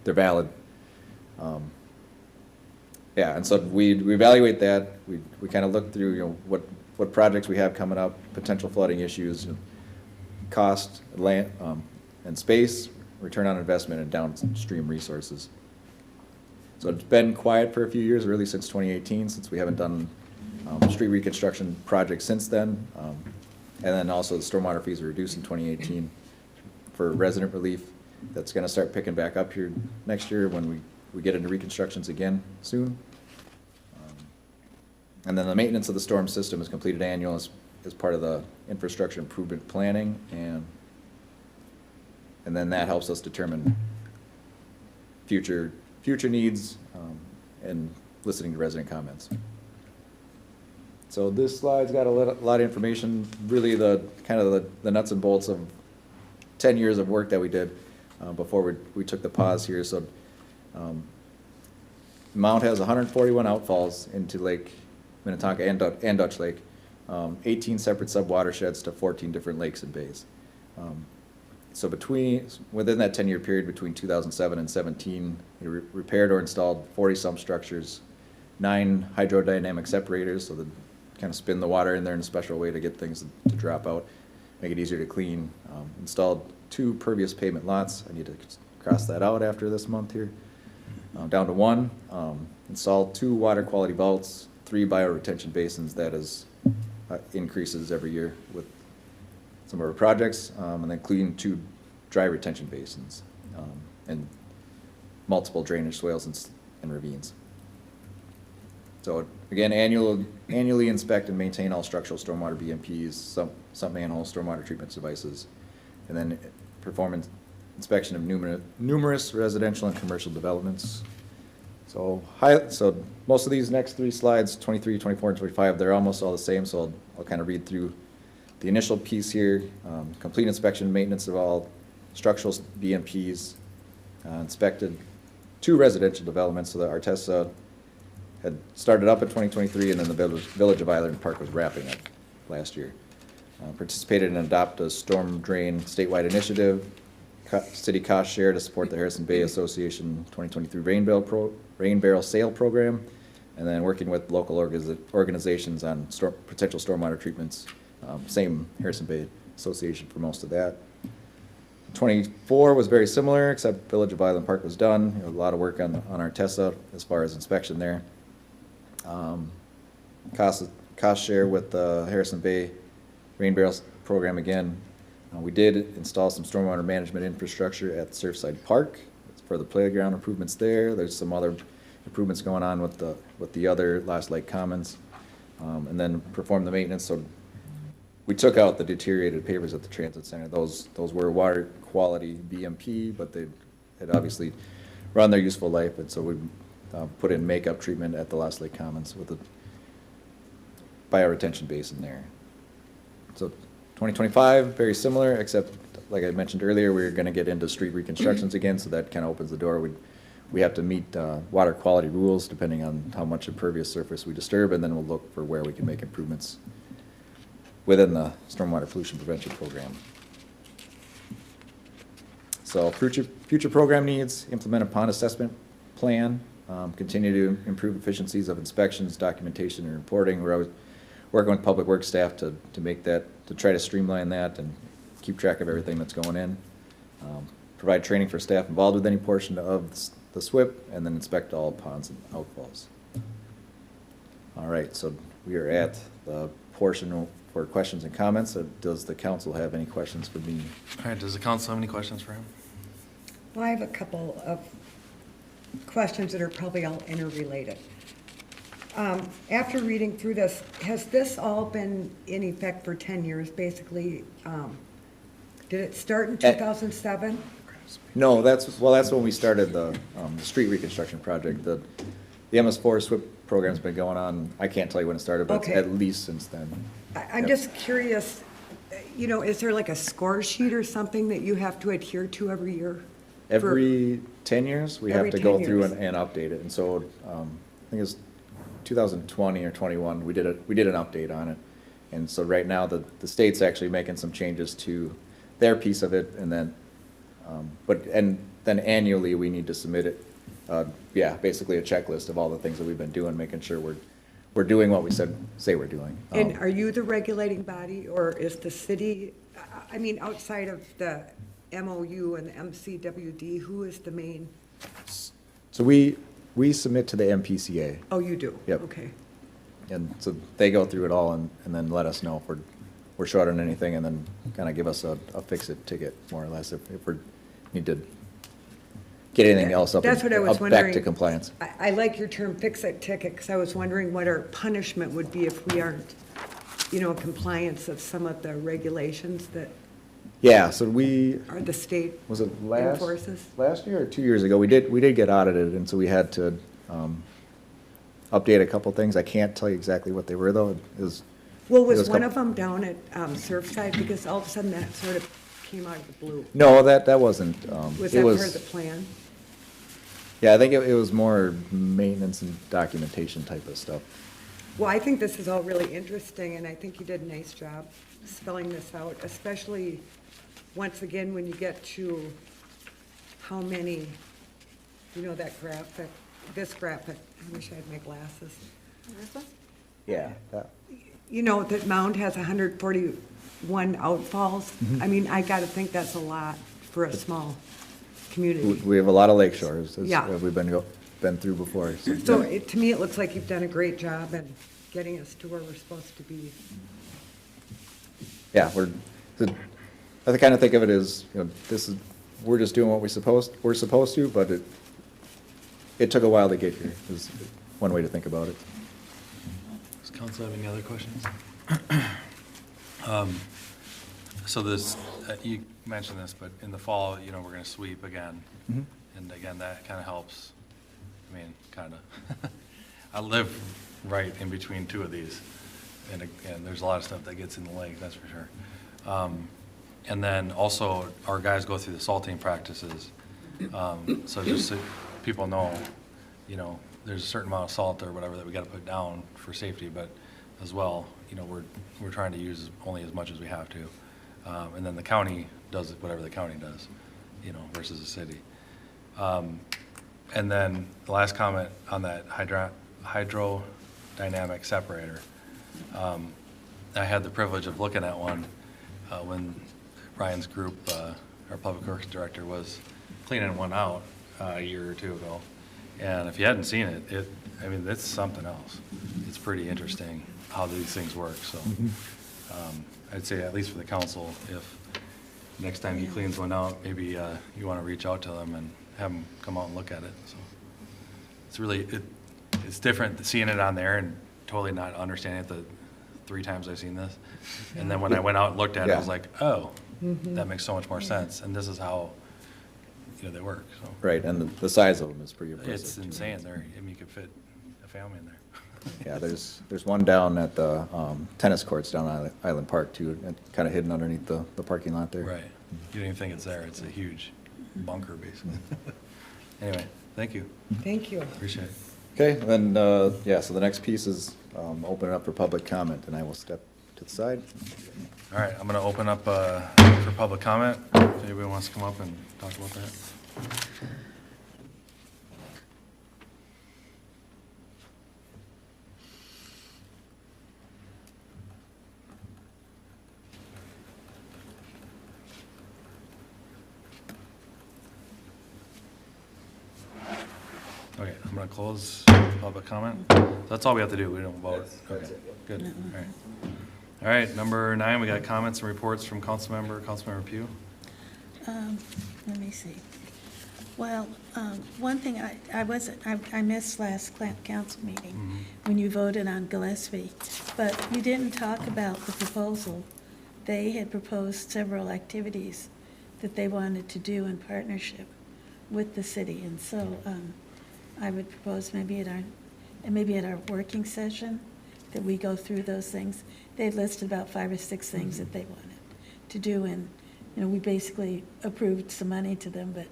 valid. Yeah, and so we evaluate that. We kind of look through, what projects we have coming up, potential flooding issues, cost, land, and space, return on investment, and downstream resources. So it's been quiet for a few years, really since 2018, since we haven't done street reconstruction projects since then. And then also the stormwater fees were reduced in 2018 for resident relief. That's going to start picking back up here next year when we get into reconstructions again soon. And then the maintenance of the storm system is completed annual as part of the infrastructure improvement planning, and then that helps us determine future needs and listening to resident comments. So this slide's got a lot of information, really the kind of the nuts and bolts of 10 years of work that we did before we took the pause here. So Mound has 141 outfalls into Lake Minnetonka and Dutch Lake, 18 separate sub-watersheds to 14 different lakes and bays. So within that 10-year period between 2007 and 17, we repaired or installed 40-some structures, 9 hydrodynamic separators, so that kind of spin the water in there in a special way to get things to drop out, make it easier to clean. Installed 2 pervious pavement lots. I need to cross that out after this month here. Down to 1. Installed 2 water quality vaults, 3 bioretention basins. That is increases every year with some of our projects, and then clean 2 dry retention basins, and multiple drainage swales and ravines. So again, annually inspect and maintain all structural stormwater BMPs, sump manhole stormwater treatment devices, and then perform inspection of numerous residential and commercial developments. So most of these next 3 slides, 23, 24, and 25, they're almost all the same, so I'll kind of read through the initial piece here. Complete inspection and maintenance of all structural BMPs, inspected 2 residential developments, so that Artesa had started up in 2023, and then the Village of Island Park was wrapping up last year. Participated in Adopt a Storm Drain statewide initiative, city cost share to support the Harrison Bay Association 2023 rain barrel sale program, and then working with local organizations on potential stormwater treatments. Same Harrison Bay Association for most of that. 24 was very similar, except Village of Island Park was done. A lot of work on Artesa as far as inspection there. Cost share with the Harrison Bay rain barrels program again. We did install some stormwater management infrastructure at Surfside Park for the playground improvements there. There's some other improvements going on with the other Lost Lake Commons, and then perform the maintenance. So we took out the deteriorated pavers at the transit center. Those were water quality BMP, but they had obviously run their useful life, and so we put in makeup treatment at the Lost Lake Commons with a bioretention basin there. So 2025, very similar, except like I mentioned earlier, we're going to get into street reconstructions again, so that kind of opens the door. We have to meet water quality rules depending on how much impervious surface we disturb, and then we'll look for where we can make improvements within the stormwater pollution prevention program. So future program needs: implement a pond assessment plan, continue to improve efficiencies of inspections, documentation, and reporting. We're always working with public works staff to make that, to try to streamline that and keep track of everything that's going in. Provide training for staff involved with any portion of the SWIP, and then inspect all ponds and outfalls. All right, so we are at the portion for questions and comments. Does the council have any questions for me?
All right, does the council have any questions for him?
Well, I have a couple of questions that are probably all interrelated. After reading through this, has this all been in effect for 10 years, basically? Did it start in 2007?
No, that's when we started the street reconstruction project. The MS4 SWIP program's been going on, I can't tell you when it started, but
Okay.
at least since then.
I'm
Yep.
just curious, is there like a score sheet or something that you have to adhere to every year?
Every 10 years, we have
Every
to go
10
through
years.
and update it. And so, I think it's 2020 or 21, we did an update on it. And so right now, the state's actually making some changes to their piece of it, and then, then annually, we need to submit it. Basically a checklist of all the things that we've been doing, making sure we're doing what we say we're doing.
And are you the regulating body, or is the city, outside of the MOU and the MCWD, who is the main?
So we submit to the MPCA,
Oh, you do?
Yep.
Okay.
and so they go through it all and then let us know if we're short on anything, and then kind of give us a fix-it ticket, more or less, if we need to get anything else up
That's what I was
back
wondering.
to compliance.
I like your term fix-it ticket, because I was wondering what our punishment would be if we aren't, in compliance of some of the regulations that
Yeah, so we,
are the state
was it
enforces.
last year or 2 years ago? We did get audited, and so we had to update a couple things. I can't tell you exactly what they were, though. It was
Well,
it
was
was
one
couple-
of them down at Surfside? Because all of a sudden that sort of came out of the blue?
No, that wasn't,
Was
it
that
was.
part of the plan?
Yeah, I think it was more maintenance and documentation type of stuff.
Well, I think this is all really interesting, and I think you did a nice job spelling this out, especially, once again, when you get to how many, you know, that graphic, this graphic, I wish I had my glasses.
Yeah.
You know, that Mound has 141 outfalls. I mean, I gotta think that's a lot for a small community.
We have a lot of lake shores, as
Yeah.
we've been through before, so.
So to me, it looks like you've done a great job in getting us to where we're supposed to be.
Yeah, I kind of think of it as, you know, we're just doing what we're supposed to, but it took a while to get here, is one way to think about it.
Does council have any other questions? So this, you mentioned this, but in the fall, you know, we're gonna sweep again.
Mhm.
And again, that kind of helps. I mean, kind of. I live right in between two of these. And there's a lot of stuff that gets in the lake, that's for sure. And then also, our guys go through the salting practices. So just so people know, you know, there's a certain amount of salt or whatever that we gotta put down for safety, but as well, you know, we're trying to use only as much as we have to. And then the county does whatever the county does, you know, versus the city. And then the last comment on that hydrodynamic separator. I had the privilege of looking at one when Ryan's group, our public works director, was cleaning one out a year or two ago. And if you hadn't seen it, I mean, it's something else. It's pretty interesting how these things work, so. I'd say, at least for the council, if next time he cleans one out, maybe you want to reach out to them and have them come out and look at it, so. It's really, it's different seeing it on there and totally not understanding it the 3 times I've seen this. And then when I went out and looked at it, I was
Yeah.
like, oh, that makes so much more sense. And this is how, you know, they work, so.
Right, and the size of them is pretty impressive.
It's
too.
insane. I mean, you could fit a family in there.
Yeah, there's one down at the tennis courts down on Island Park too, kind of hidden underneath the parking lot there.
Right. You don't even think it's there. It's a huge bunker, basically. Anyway, thank you.
Thank you.
Appreciate it.
Okay, then, yeah, so the next piece is open it up for public comment, and I will step to the side.
All right, I'm going to open up for public comment. If anybody wants to come up and talk about that. Okay, I'm going to close public comment. That's all we have to do. We don't vote. Okay, good. All right. All right, number 9, we got comments and reports from Councilmember Pugh.
Let me see. Well, one thing, I missed last council meeting when you voted on Gillespie, but you didn't talk about the proposal. They had proposed several activities that they wanted to do in partnership with the city, and so I would propose maybe at our working session that we go through those things. They listed about 5 or 6 things that they wanted to do, and, you know, we basically approved some money to them, but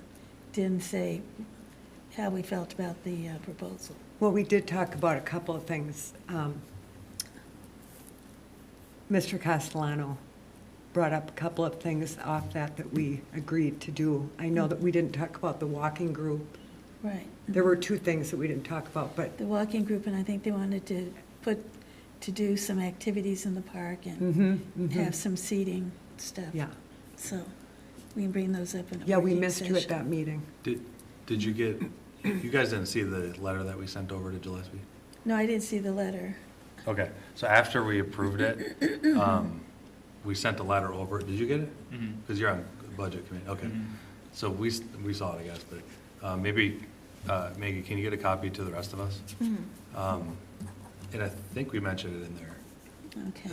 didn't say how we felt about the proposal.
Well, we did talk about a couple of things. Mr. Castellano brought up a couple of things off that we agreed to do. I know that we didn't talk about the walking group.
Right.
There were 2 things that we didn't talk about, but
The walking group, and I think they wanted to do some activities in the park and have some seating stuff.
yeah.
So we can bring those up in a
Yeah, we
working
missed you at
session.
that meeting.
Did you get, you guys didn't see the letter that we sent over to Gillespie?
No, I didn't see the letter.
Okay, so after we approved it, we sent a letter over. Did you get it? Because you're on budget committee, okay. So we saw it, I guess, but maybe, Maggie, can you get a copy to the rest of us? And I think we mentioned it in there,
Okay.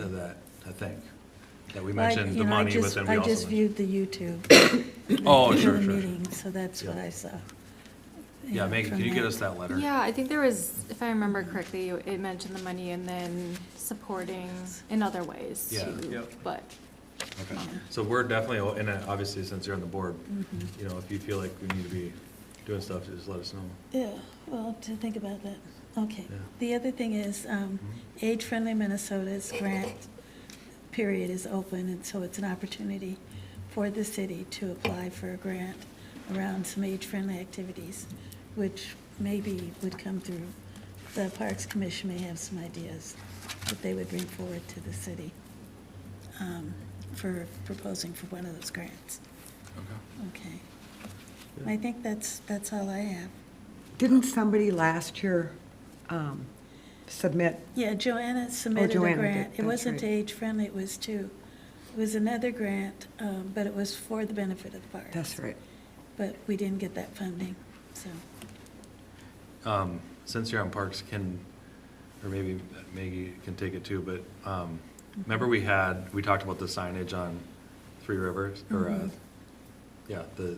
that we
Well,
mentioned the money, but then we
I
also
just
mentioned.
viewed the YouTube.
Oh,
for
sure,
the
sure, sure.
meeting, so that's what I saw.
Yeah, Maggie,
from
can you get
that.
us that letter?
Yeah, I think there was, if I remember correctly, it mentioned the money and then supporting in other ways
Yeah.
too.
Yep.
But
Okay, so we're definitely, and obviously since you're on the board, you know, if you feel like we need to be doing stuff, just let us know.
Yeah, well, to think about that. Okay.
Yeah.
The other thing is, Age Friendly Minnesota's grant period is open, and so it's an opportunity for the city to apply for a grant around some age-friendly activities, which maybe would come through. The Parks Commission may have some ideas that they would bring forward to the city for proposing for one of those grants.
Okay.
Okay. I think that's all I have.
Didn't somebody last year submit?
Yeah, Joanna submitted a
Joanna did,
grant. It
that's
wasn't
right.
age-friendly, it was it was another grant, but it was for the benefit of the parks.
That's right.
But we didn't get that funding, so.
Since you're on parks, or maybe Maggie can take it too, but, remember we talked about the signage on Three Rivers, or, yeah, the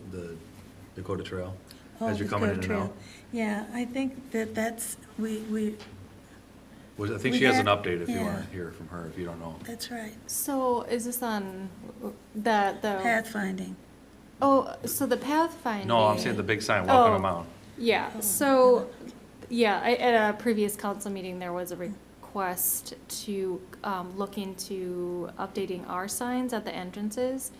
Dakota Trail,
Oh,
as you're
the
coming in
Dakota
and
Trail.
out.
Yeah, I think that's,
I think
we
she has an
had-
update if you
yeah.
want to hear from her, if you don't know.
that's right.
So is this on the?
Pathfinding.
Oh, so the pathfinding.
No, I'm saying the big sign, welcome to
Oh.
Mound.
Yeah, so, yeah, at a previous council meeting, there was a request to look into updating our signs at the entrances,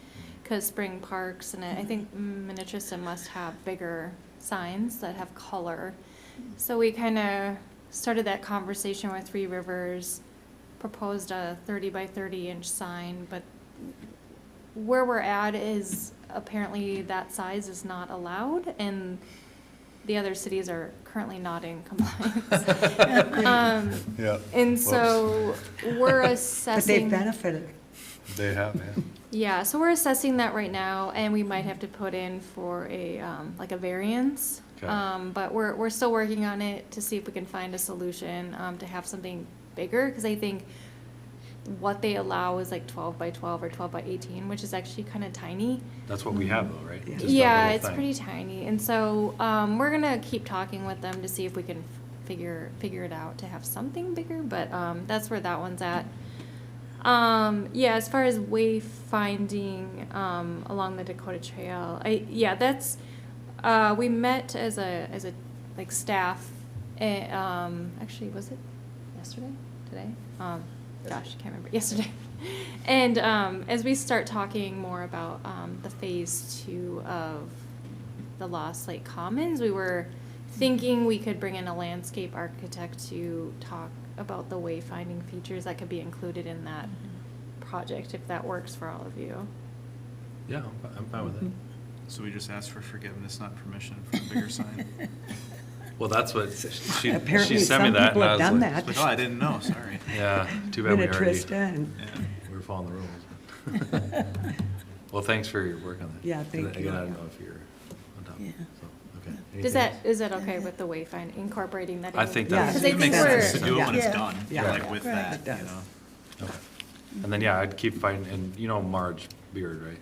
because Spring Parks, and I think Minnetrista must have bigger signs that have color. So we kind of started that conversation with Three Rivers, proposed a 30 by 30 inch sign, but where we're at is apparently that size is not allowed, and the other cities are currently not in compliance.
Yeah.
And so we're
But
assessing.
they've benefited.
They have, yeah.
Yeah, so we're assessing that right now, and we might have to put in for a, like a variance.
Okay.
But we're still working on it to see if we can find a solution, to have something bigger, because I think what they allow is like 12 by 12 or 12 by 18, which is actually kind of tiny.
That's what we have though, right? Just that
Yeah,
little
it's
thing.
pretty tiny, and so, we're gonna keep talking with them to see if we can figure it out to have something bigger, but, that's where that one's at. Yeah, as far as wayfinding, along the Dakota Trail, that's, we met as a, like, staff, actually, was it yesterday, today? Gosh, I can't remember, yesterday. And, as we start talking more about, the phase 2 of the Lost Lake Commons, we were thinking we could bring in a landscape architect to talk about the wayfinding features that could be included in that project, if that works for all of you.
Yeah, I'm fine with it.
So we just asked for forgiveness, not permission for a bigger sign?
Well, that's what, she
Apparently,
sent me
some
that,
people
and I
have
was
done
like,
that.
Oh, I didn't know, sorry.
yeah, too bad we already,
Minnetrista and,
Yeah.
we were following the rules. Well, thanks for your work on that.
Yeah, thank you.
Again, I don't know if you're on top of
Yeah.
it, so, okay.
Is
Anything
is that okay with the wayfind, incorporating that in?
I think
Yeah,
that's.
Because I
It
think
makes
we're,
sense to do it when it's
Yeah.
done,
Yeah.
like with
Right.
that,
It
you
does.
know?
Okay. And then, yeah, I'd keep fighting, and you know Marge Beard, right?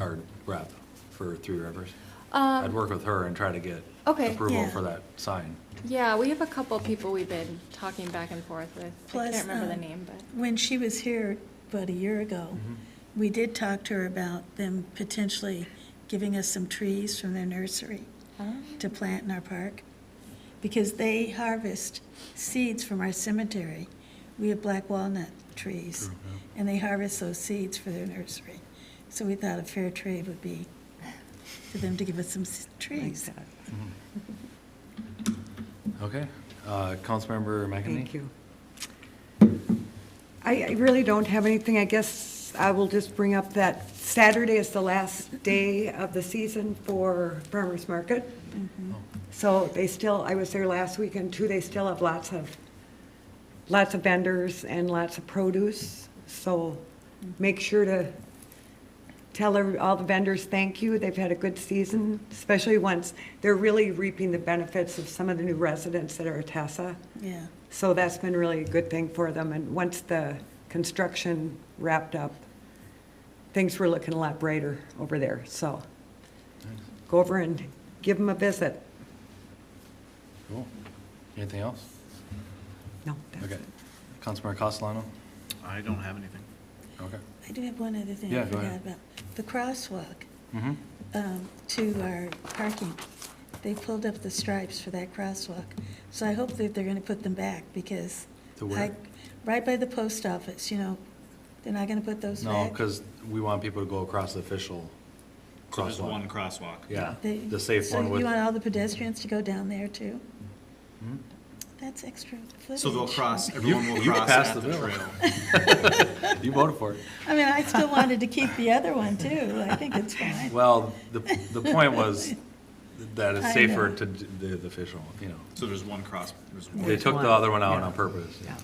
Our rep for Three Rivers. I'd work with her and try to get
Okay.
approval
Yeah.
for that sign.
yeah, we have a couple people we've been talking back and forth with. I
Plus,
can't remember the name, but.
When she was here about a year ago, we did talk to her about them potentially giving us some trees from their nursery to plant in our park, because they harvest seeds from our cemetery. We have black walnut trees,
True,
and they harvest those seeds for their nursery. So we thought a fair trade would be for them to give us some
like
trees.
that.
Okay, Councilmember McEnany?
Thank you. I really don't have anything. I guess I will just bring up that Saturday is the last day of the season for farmer's market. So they still, I was there last weekend too, they still have lots of vendors and lots of produce. So make sure to tell all the vendors thank you. They've had a good season, especially once they're really reaping the benefits of some of the new residents that are at Tessa.
Yeah.
So that's been really a good thing for them. And once the construction wrapped up, things were looking a lot brighter over there. So go over and give them a visit.
Cool. Anything else?
No, that's
Okay.
it.
Councilmember Castellano?
I don't have anything.
Okay.
I do have one other thing
Yeah,
I
go
forgot
ahead.
about. The crosswalk
Mm-hmm.
to our parking. They pulled up the stripes for that crosswalk. So I hope that they're gonna put them back because
To where?
right by the post office, you know, they're not gonna put those back?
No, because we want people to go across the official
So there's
crosswalk.
one crosswalk.
Yeah,
They-
the safe one
So
with.
you want all the pedestrians to go down there too?
Hmm?
That's extra footage.
So they'll cross, everyone will
You
cross
passed
at
the
the
bill.
trail.
You voted for it.
I mean, I still wanted to keep the other one too. I think it's fine.
Well, the point was that it's
I
safer
know.
to do the official, you know.
So there's one cross, there's one.
They took the other one out on purpose.
Yeah.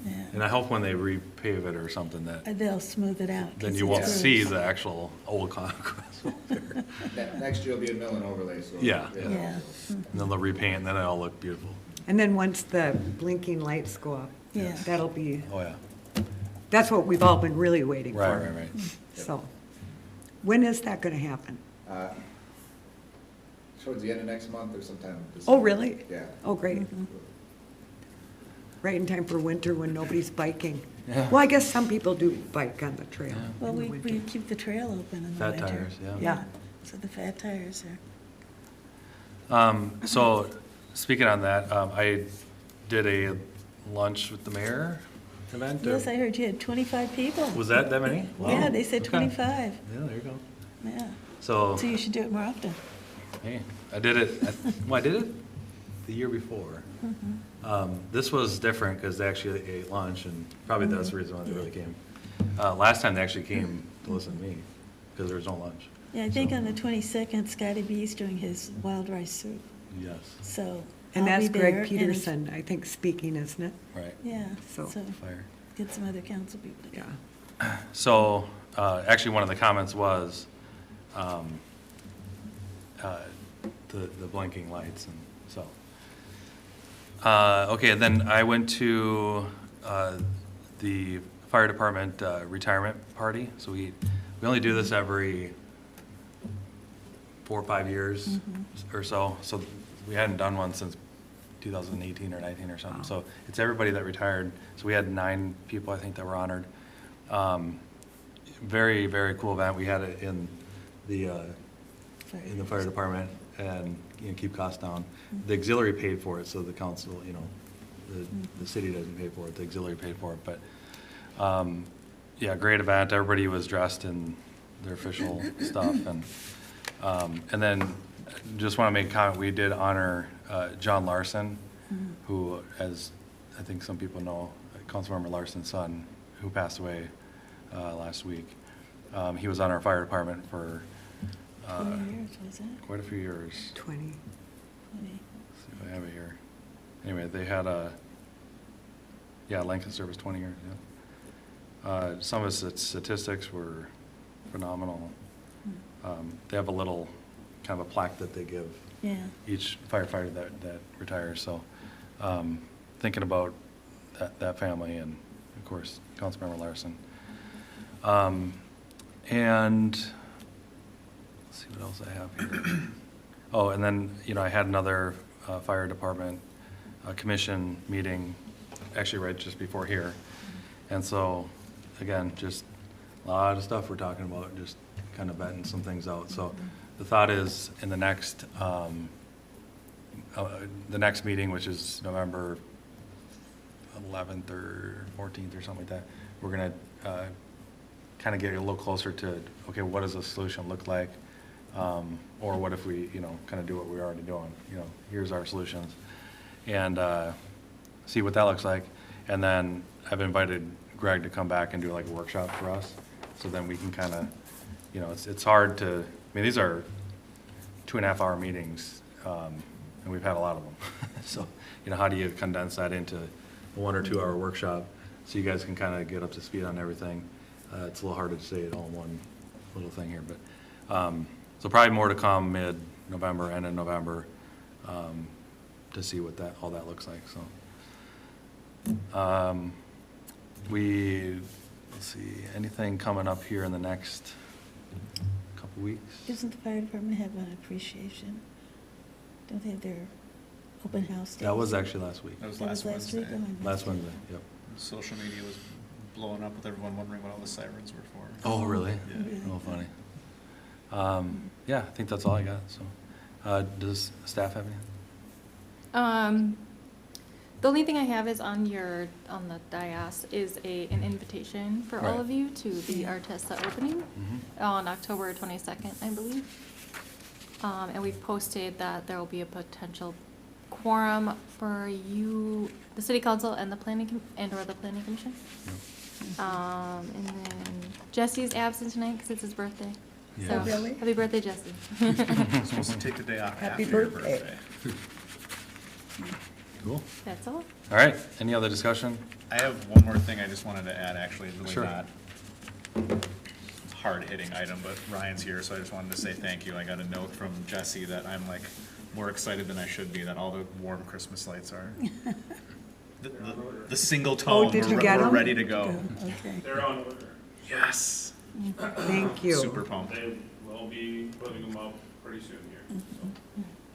Yeah.
And I hope when they repave it or something that,
They'll smooth it out.
then
'cause
you
it's
won't see
bruised.
the actual old crosswalk there.
Next year will be a mill and overlay, so.
Yeah.
Yeah,
And then they'll repaint and then it'll look beautiful.
And then once the blinking lights go up,
yeah.
that'll be,
Oh, yeah.
that's what we've all been really waiting for.
Right, right, right.
So, when is that gonna happen?
Towards the end of next month or sometime. this
Oh,
summer.
really?
Yeah.
Oh, great. Right in time for winter when nobody's biking.
Yeah.
Well, I guess some people do bike on the trail.
Well,
in the
we
winter.
keep the trail open in the
Fat
winter.
tires, yeah.
Yeah.
So the fat tires are.
So, speaking on that, I did a lunch with the mayor event. or-
Yes, I heard you had 25 people.
Was that many? Wow.
Yeah, they said
Okay.
25.
Yeah, there you go.
Yeah.
So,
So you should do it more often.
hey, I did it, well, I did it the year before. This was different because they actually ate lunch and probably that's the reason why they really came. Last time they actually came to listen to me because there was no lunch.
Yeah, I think
So,
on the 22nd, Scotty B's doing his wild rice soup.
Yes,
So
And
I'll
that's
be there,
Greg
and-
Peterson, I think, speaking, isn't it?
right,
Yeah,
So-
so
fire.
get some other council people.
Yeah.
So, actually, one of the comments was, the blinking lights and so. Okay, and then I went to, the fire department, retirement party. So we only do this every 4 or 5 years or so. So we hadn't done one since 2018 or 19 or something. So it's everybody that retired. So we had 9 people, I think, that were honored. Very, very cool event. We had it in the fire department and, you know, keep costs down. The auxiliary paid for it, so the council, you know, the city doesn't pay for it, the auxiliary paid for it, but, yeah, great event. Everybody was dressed in their official stuff and then just want to make a comment, we did honor, John Larson, who, as I think some people know, Councilmember Larson's son, who passed away, last week. He was on our fire department for,
20 years, was it?
quite a few years.
20.
20.
Let's see if I have it here. Anyway, they had length of service, 20 years, yeah. Some of his statistics were phenomenal. They have a little, kind of a plaque that they give
Yeah.
each firefighter that retires, so, thinking about that family and, of course, Councilmember Larson. And, let's see what else I have here. Oh, and then, you know, I had another fire department commission meeting, actually right just before here. And so, again, just a lot of stuff we're talking about, just kind of vetting some things out. So the thought is, in the next meeting, which is November 11th or 14th or something like that, we're going to kind of get a little closer to, okay, what does a solution look like? Or what if we, you know, kind of do what we're already doing? You know, here's our solutions. And see what that looks like. And then I've invited Greg to come back and do like a workshop for us. So then we can kind of, you know, it's hard to, I mean, these are 2.5 hour meetings, and we've had a lot of them. So, you know, how do you condense that into a 1 or 2 hour workshop so you guys can kind of get up to speed on everything? It's a little hard to say it all in one little thing here, but, so probably more to come mid-November, end of November, to see what all that looks like, so. Let's see, anything coming up here in the next couple weeks?
Doesn't the fire department have an appreciation? Don't they have their open house days?
That was actually last week,
That was
That was
last
last week?
Wednesday.
Oh, I missed
last
it.
Wednesday, yep.
Social media was blowing up with everyone wondering what all the sirens were for.
Oh, really?
Yeah.
Oh, funny. Yeah, I think that's all I got, so. Does staff have anything?
The only thing I have is on the dais is an invitation for all
Right.
of you to the Artesa opening on October 22nd, I believe. And we've posted that there will be a potential quorum for you, the city council and the planning, or the planning commission. And then Jesse's absent tonight because it's his birthday.
Yeah.
So,
Oh, really?
happy birthday, Jesse.
Supposed to take the day off
Happy
after your
birthday.
birthday.
Cool.
That's all.
All right, any other discussion?
I have one more thing I just wanted to add, actually, it's really
Sure.
not hard-hitting item, but Ryan's here, so I just wanted to say thank you. I got a note from Jesse that I'm like more excited than I should be that all the warm Christmas lights are. The single tone,
did you get
we're
'em?
ready to go.
Okay,
They're on order.
Yes.
thank you.
Super pumped.
They will be putting them up pretty soon here, so.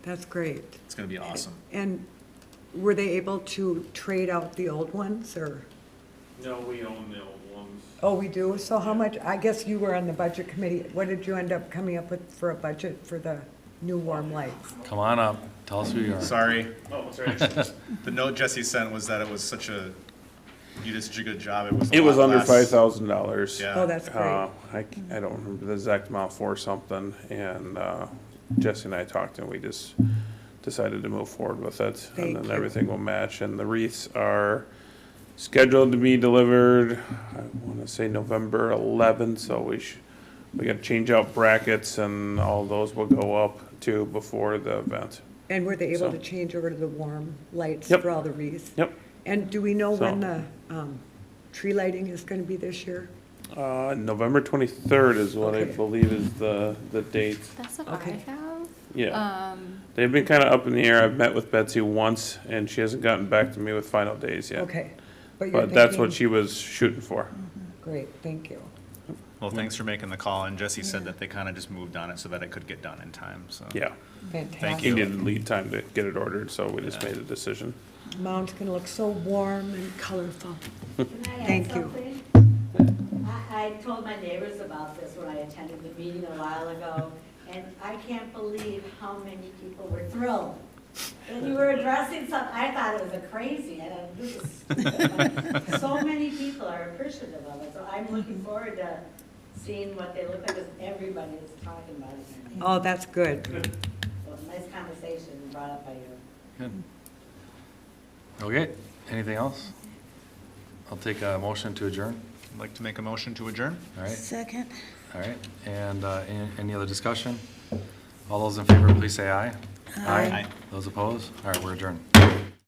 That's great.
It's gonna be awesome.
And were they able to trade out the old ones, or?
No, we own the old ones.
Oh, we do? So how much, I guess you were on the budget committee. What did you end up coming up with for a budget for the new warm lights?
Come on up, tell us who you are.
Sorry.
Oh, sorry.
The note Jesse sent was that it was such a, you did such a good job. It was a
It was
lot
under
less.
$5,000.
Yeah.
Oh, that's great.
I don't remember the exact amount for something, and Jesse and I talked, and we just decided to move forward with it.
Thank
And then
you.
everything will match, and the wreaths are scheduled to be delivered, I want to say November 11th, so we got to change out brackets, and all those will go up too before the event.
And were they able
So-
to change over to the warm lights
Yep.
for all the wreaths?
Yep.
And do we know when
So-
the tree lighting is going to be this year?
November 23rd is what I
Okay.
believe is the date.
That's what
Okay.
I have.
Yeah. They've been kind of up in the air. I've met with Betsy once, and she hasn't gotten back to me with final days yet.
Okay. You're
But that's what
thinking-
she was shooting for.
Great, thank you.
Well, thanks for making the call, and Jesse said that they kind of just moved on it so that it could get done in time, so.
Yeah.
Fantastic.
He needed lead time to get it ordered, so we just made a decision.
Mound's going to look so warm and colorful.
Can I add
Thank you.
something? I told my neighbors about this when I attended the meeting a while ago, and I can't believe how many people were thrilled. And you were addressing something, I thought it was a crazy, and so many people are appreciative of it, so I'm looking forward to seeing what they look like, because everybody is talking about it.
Oh, that's good.
So, nice conversation brought up by you.
Good. Okay, anything else? I'll take a motion to adjourn.
I'd like to make a motion to adjourn.
All right,
Second.
all right. And any other discussion? All those in favor, please say aye.
Aye.
Those opposed? All right, we're adjourned.